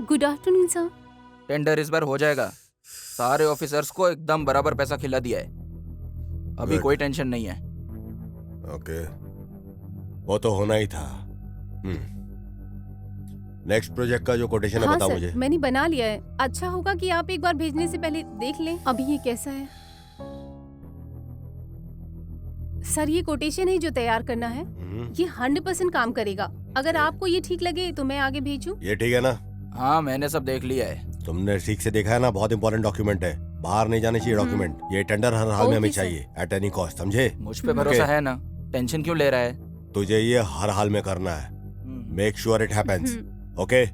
Good afternoon sir. Tender इस बार हो जाएगा। सारे ऑफिसर्स को एकदम बराबर पैसा खिला दिया है। अभी Good. कोई टेंशन नहीं है। ओके, वो तो होना ही था। नेक्स्ट प्रोजेक्ट का जो कोटेशन है हाँ बताओ सर, मुझे। मैंने बना लिया है। अच्छा होगा कि आप एक बार भेजने से पहले देख लें अभी ये कैसा है। सर, ये कोटेशन है जो तैयार करना है। ये 100% काम करेगा। अगर आपको ये ठीक लगे तो मैं आगे भेजूं। ये ठीक है ना? हाँ, मैंने सब देख लिया है। तुमने ठीक से देखा है ना? बहुत इंपॉर्टेंट डॉक्यूमेंट है, बाहर नहीं जाने चाहिए डॉक्यूमेंट। ये टेंडर हर हाल में हमें चाहिए, एट एनी कॉस्ट, समझे? मुझ पे भरोसा है ना? टेंशन क्यों ले रहा है? तुझे ये हर हाल में करना है। Make sure it happens. Okay,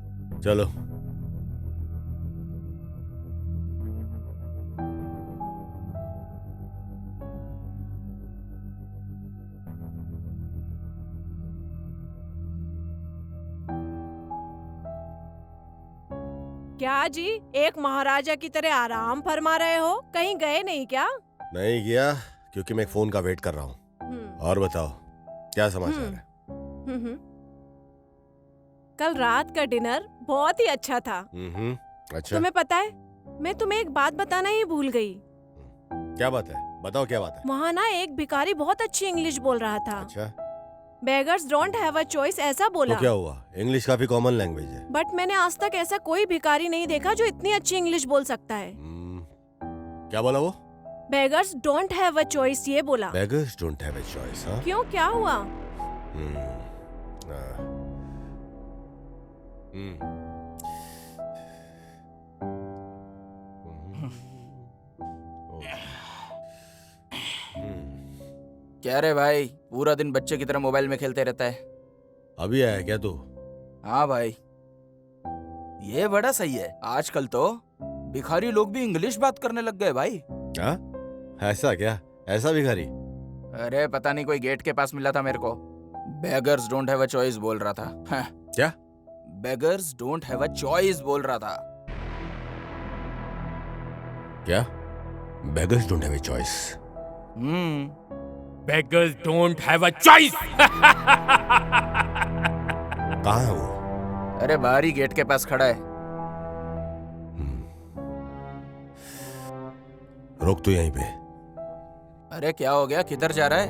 चलो। क्या जी, एक महाराजा की तरह आराम फरमा रहे हो? कहीं गए नहीं क्या? नहीं गया, क्योंकि मैं एक फोन का वेट कर रहा हूँ। और बताओ, क्या समाचार है? कल रात का डिनर बहुत ही अच्छा था। अच्छा, तुम्हें पता है, मैं तुम्हें एक बात बताना ही भूल गई। क्या बात है? बताओ क्या बात है? वहाँ ना एक भिखारी बहुत अच्छी इंग्लिश बोल रहा था। अच्छा, beggars don't have a choice ऐसा बोला। तो क्या हुआ? इंग्लिश काफी कॉमन लैंग्वेज है। बट मैंने आज तक ऐसा कोई भिखारी नहीं देखा जो इतनी अच्छी इंग्लिश बोल सकता है। क्या बोला वो? Beggars don't have a choice ये बोला। Beggars don't have a choice? हाँ, क्यों, क्या हुआ? क्या रे भाई, पूरा दिन बच्चे की तरह मोबाइल में खेलते रहता है। अभी आया क्या तू? हाँ भाई, ये बड़ा सही है। आजकल तो भिखारी लोग भी इंग्लिश बात करने लग गए भाई। हाँ, ऐसा क्या? ऐसा भिखारी? अरे पता नहीं, कोई गेट के पास मिला था मेरे को। Beggars don't have a choice बोल रहा था। हाँ। क्या? Beggars don't have a choice बोल रहा था। क्या? Beggars don't have a choice. Beggars don't have a choice. कहाँ है वो? अरे बाहर ही गेट के पास खड़ा है। रोक तो यहीं पे। अरे क्या हो गया, किधर जा रहा है?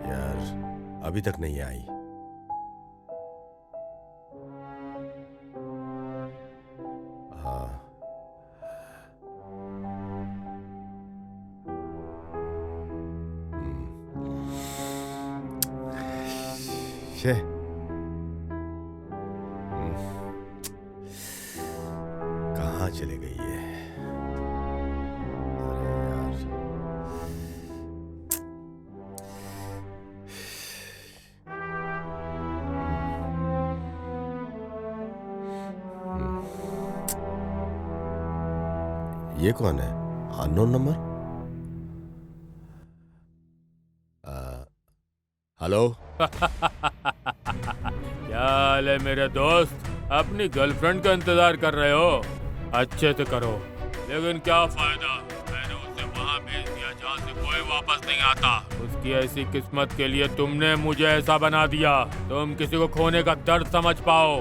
यार अभी तक नहीं आई। हाँ शे कहाँ चले गई है? अरे यार ये कौन है? Unknown number. हेलो। क्या हाल है मेरे दोस्त? अपनी गर्लफ्रेंड का इंतजार कर रहे हो? अच्छे से करो, लेकिन क्या फायदा, मैंने उसे वहाँ भेज दिया जहाँ से कोई वापस नहीं आता। उसकी ऐसी किस्मत के लिए तुमने मुझे ऐसा बना दिया, तुम किसी को खोने का दर्द समझ पाओ,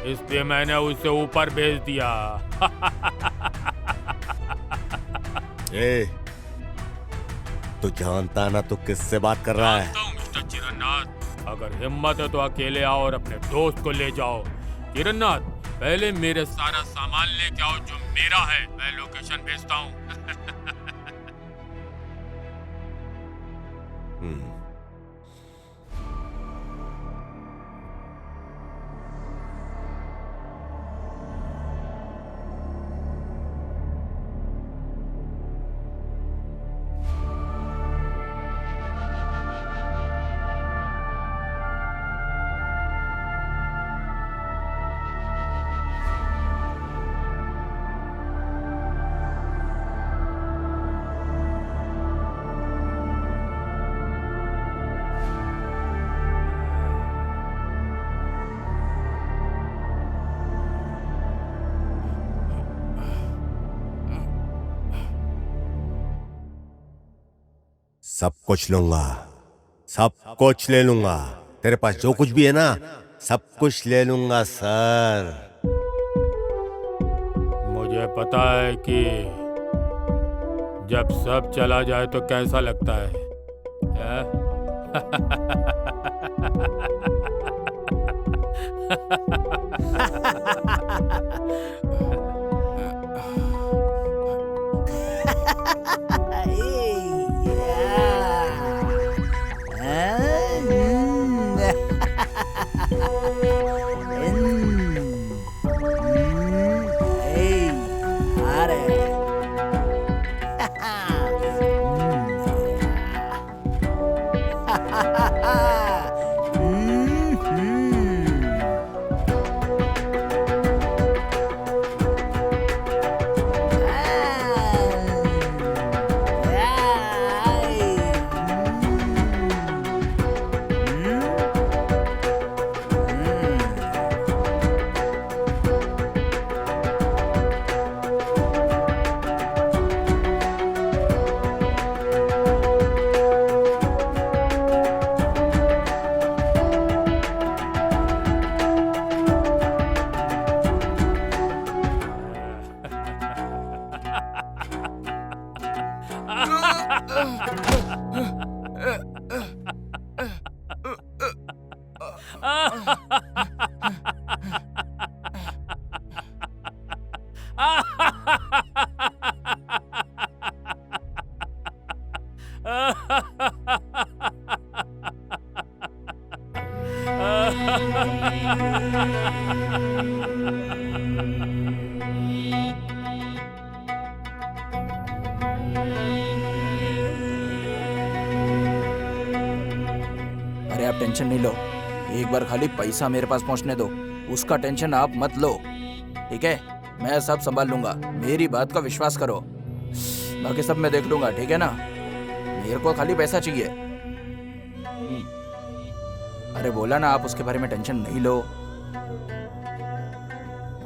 इसलिए मैंने उसे ऊपर भेज दिया। ए, तू जानता ना तू किससे बात कर रहा है? मिस्टर चिरन्नाथ, अगर हिम्मत है तो अकेले आओ और अपने दोस्त को ले जाओ। चिरन्नाथ, पहले मेरे सारा सामान लेके आओ जो मेरा है, मैं लोकेशन भेजता हूँ। सब कुछ लूंगा, सब कुछ ले लूंगा। तेरे पास जो कुछ भी है ना, सब कुछ ले लूंगा सर। मुझे पता है कि जब सब चला जाए तो कैसा लगता है? अरे आप टेंशन नहीं लो, एक बार खाली पैसा मेरे पास पहुंचने दो, उसका टेंशन आप मत लो, ठीक है? मैं सब संभाल लूंगा, मेरी बात का विश्वास करो, बाकी सब मैं देख लूंगा, ठीक है ना? मेरे को खाली पैसा चाहिए। अरे बोला ना आप उसके बारे में टेंशन नहीं लो।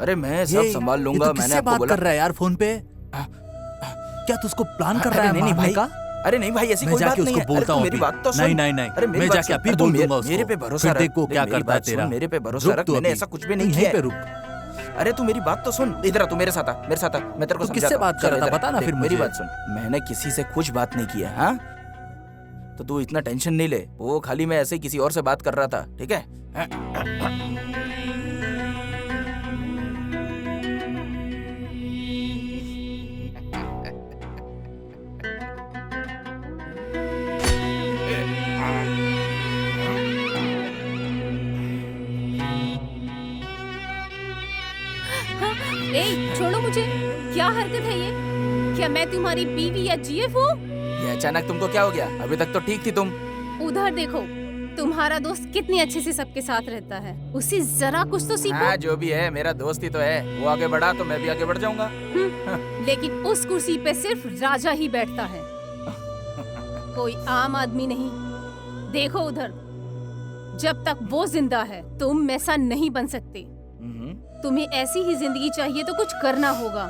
अरे मैं सब संभाल लूंगा। मैंने आपको बात बोला। कर रहा है यार फोन पे? क्या तू उसको प्लान कर रहा है? नहीं भाई का? अरे नहीं भाई, ऐसी मैं कोई बात जाके नहीं उसको है। बोलता हूँ। मेरी बात तो सुन। नहीं, मैं जाके अभी बोल दूंगा उसको। मेरे पे भरोसा फिर रख। देखो क्या मेरी करता है बात सुन, तेरा। मेरे पे भरोसा रख। मैंने ऐसा कुछ भी नहीं किया। पे रुक। अरे तू मेरी बात तो सुन। इधर आ, तू मेरे साथ आ, मेरे साथ आ। मैं तेरे को तू किससे बात कर रहा था? बता ना फिर मेरी मुझे। बात सुन, मैंने किसी से कुछ बात नहीं किया। हाँ, तो तू इतना टेंशन नहीं ले। वो खाली मैं ऐसे ही किसी और से बात कर रहा था, ठीक है? ए, छोड़ो मुझे। क्या हरकत है ये? क्या मैं तुम्हारी बीवी या जीएफ हूँ? ये अचानक तुमको क्या हो गया? अभी तक तो ठीक थी तुम। उधर देखो, तुम्हारा दोस्त कितनी अच्छे से सबके साथ रहता है। उसे जरा कुछ तो सीखो। हाँ, जो भी है मेरा दोस्त ही तो है। वो आगे बढ़ा तो मैं भी आगे बढ़ जाऊंगा। लेकिन उस कुर्सी पे सिर्फ राजा ही बैठता है, कोई आम आदमी नहीं। देखो उधर, जब तक वो जिंदा है तुम ऐसा नहीं बन सकते। तुम्हें ऐसी ही जिंदगी चाहिए तो कुछ करना होगा।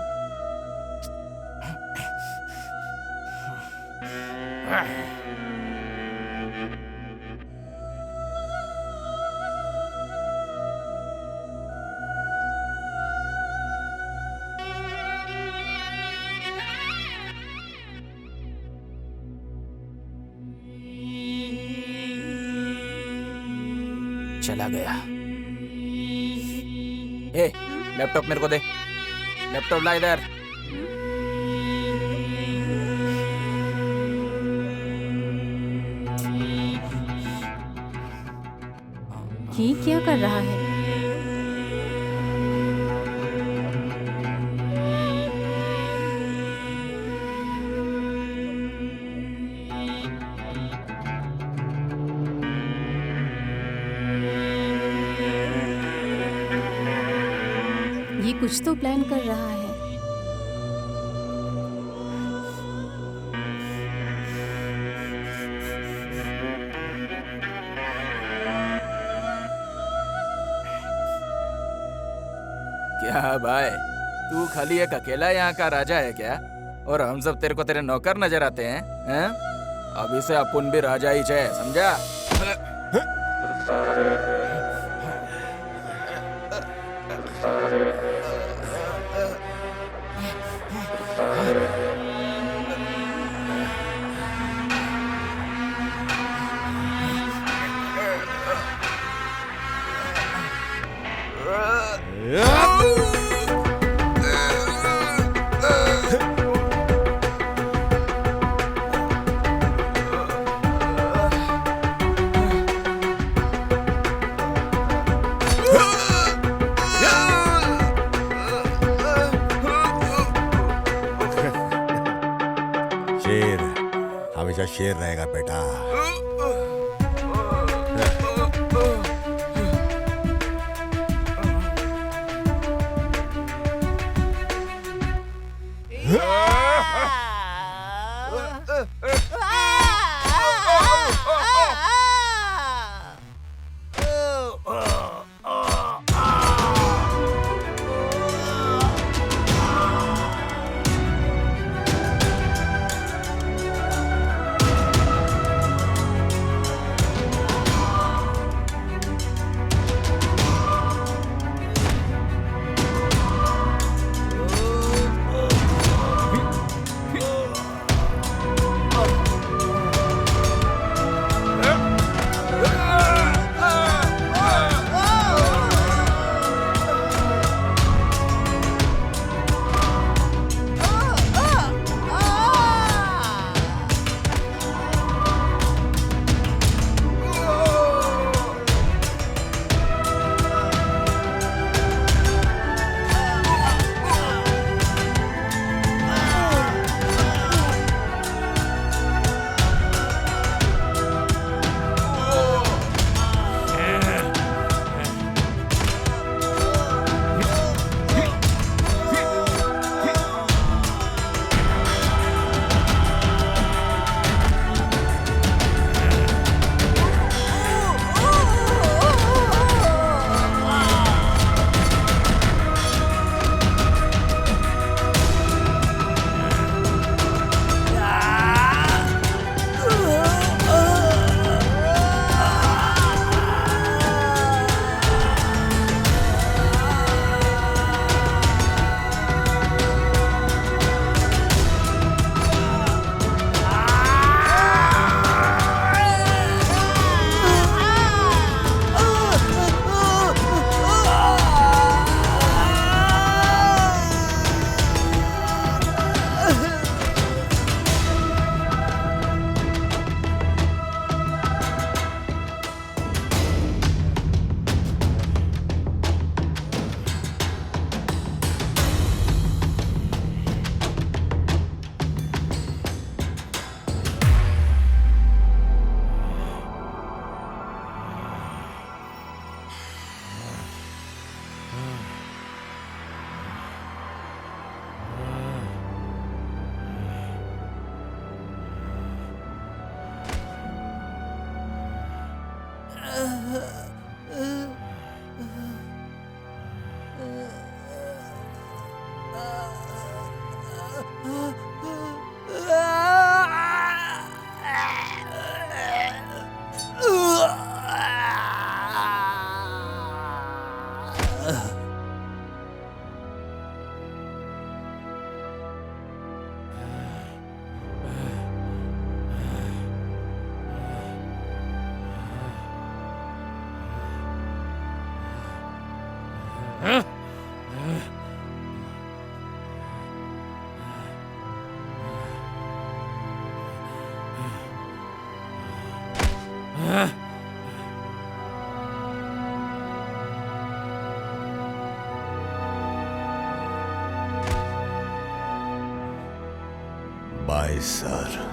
चला गया। ए, लैपटॉप मेरे को दे। लैपटॉप ला इधर। ये क्या कर रहा है? ये कुछ तो प्लान कर रहा है। क्या भाई, तू खाली एक अकेला यहाँ का राजा है क्या? और हम सब तेरे को तेरे नौकर नजर आते हैं, हैं? अभी से अपन भी राजा ही है, समझा? शेर हमेशा शेर रहेगा बेटा। Bye sir.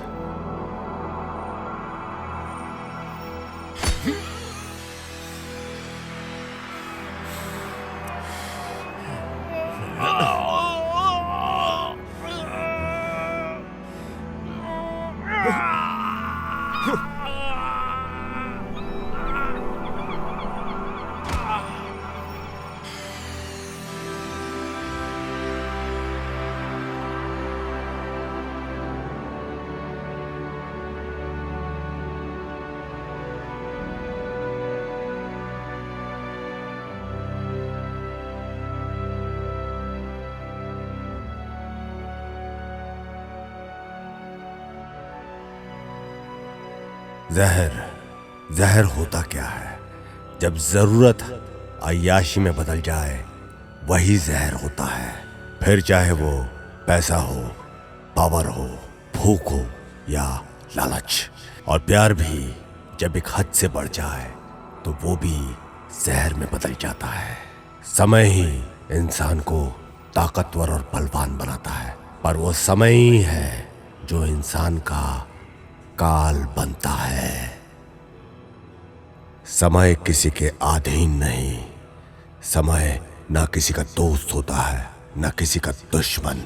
जहर जहर होता क्या है? जब जरूरत अय्याशी में बदल जाए वही जहर होता है। फिर चाहे वो पैसा हो, पावर हो, भूख हो या लालच। और प्यार भी जब एक हद से बढ़ जाए तो वो भी जहर में बदल जाता है। समय ही इंसान को ताकतवर और बलवान बनाता है, पर वो समय ही है जो इंसान का काल बनता है। समय किसी के अधीन नहीं। समय ना किसी का दोस्त होता है, ना किसी का दुश्मन।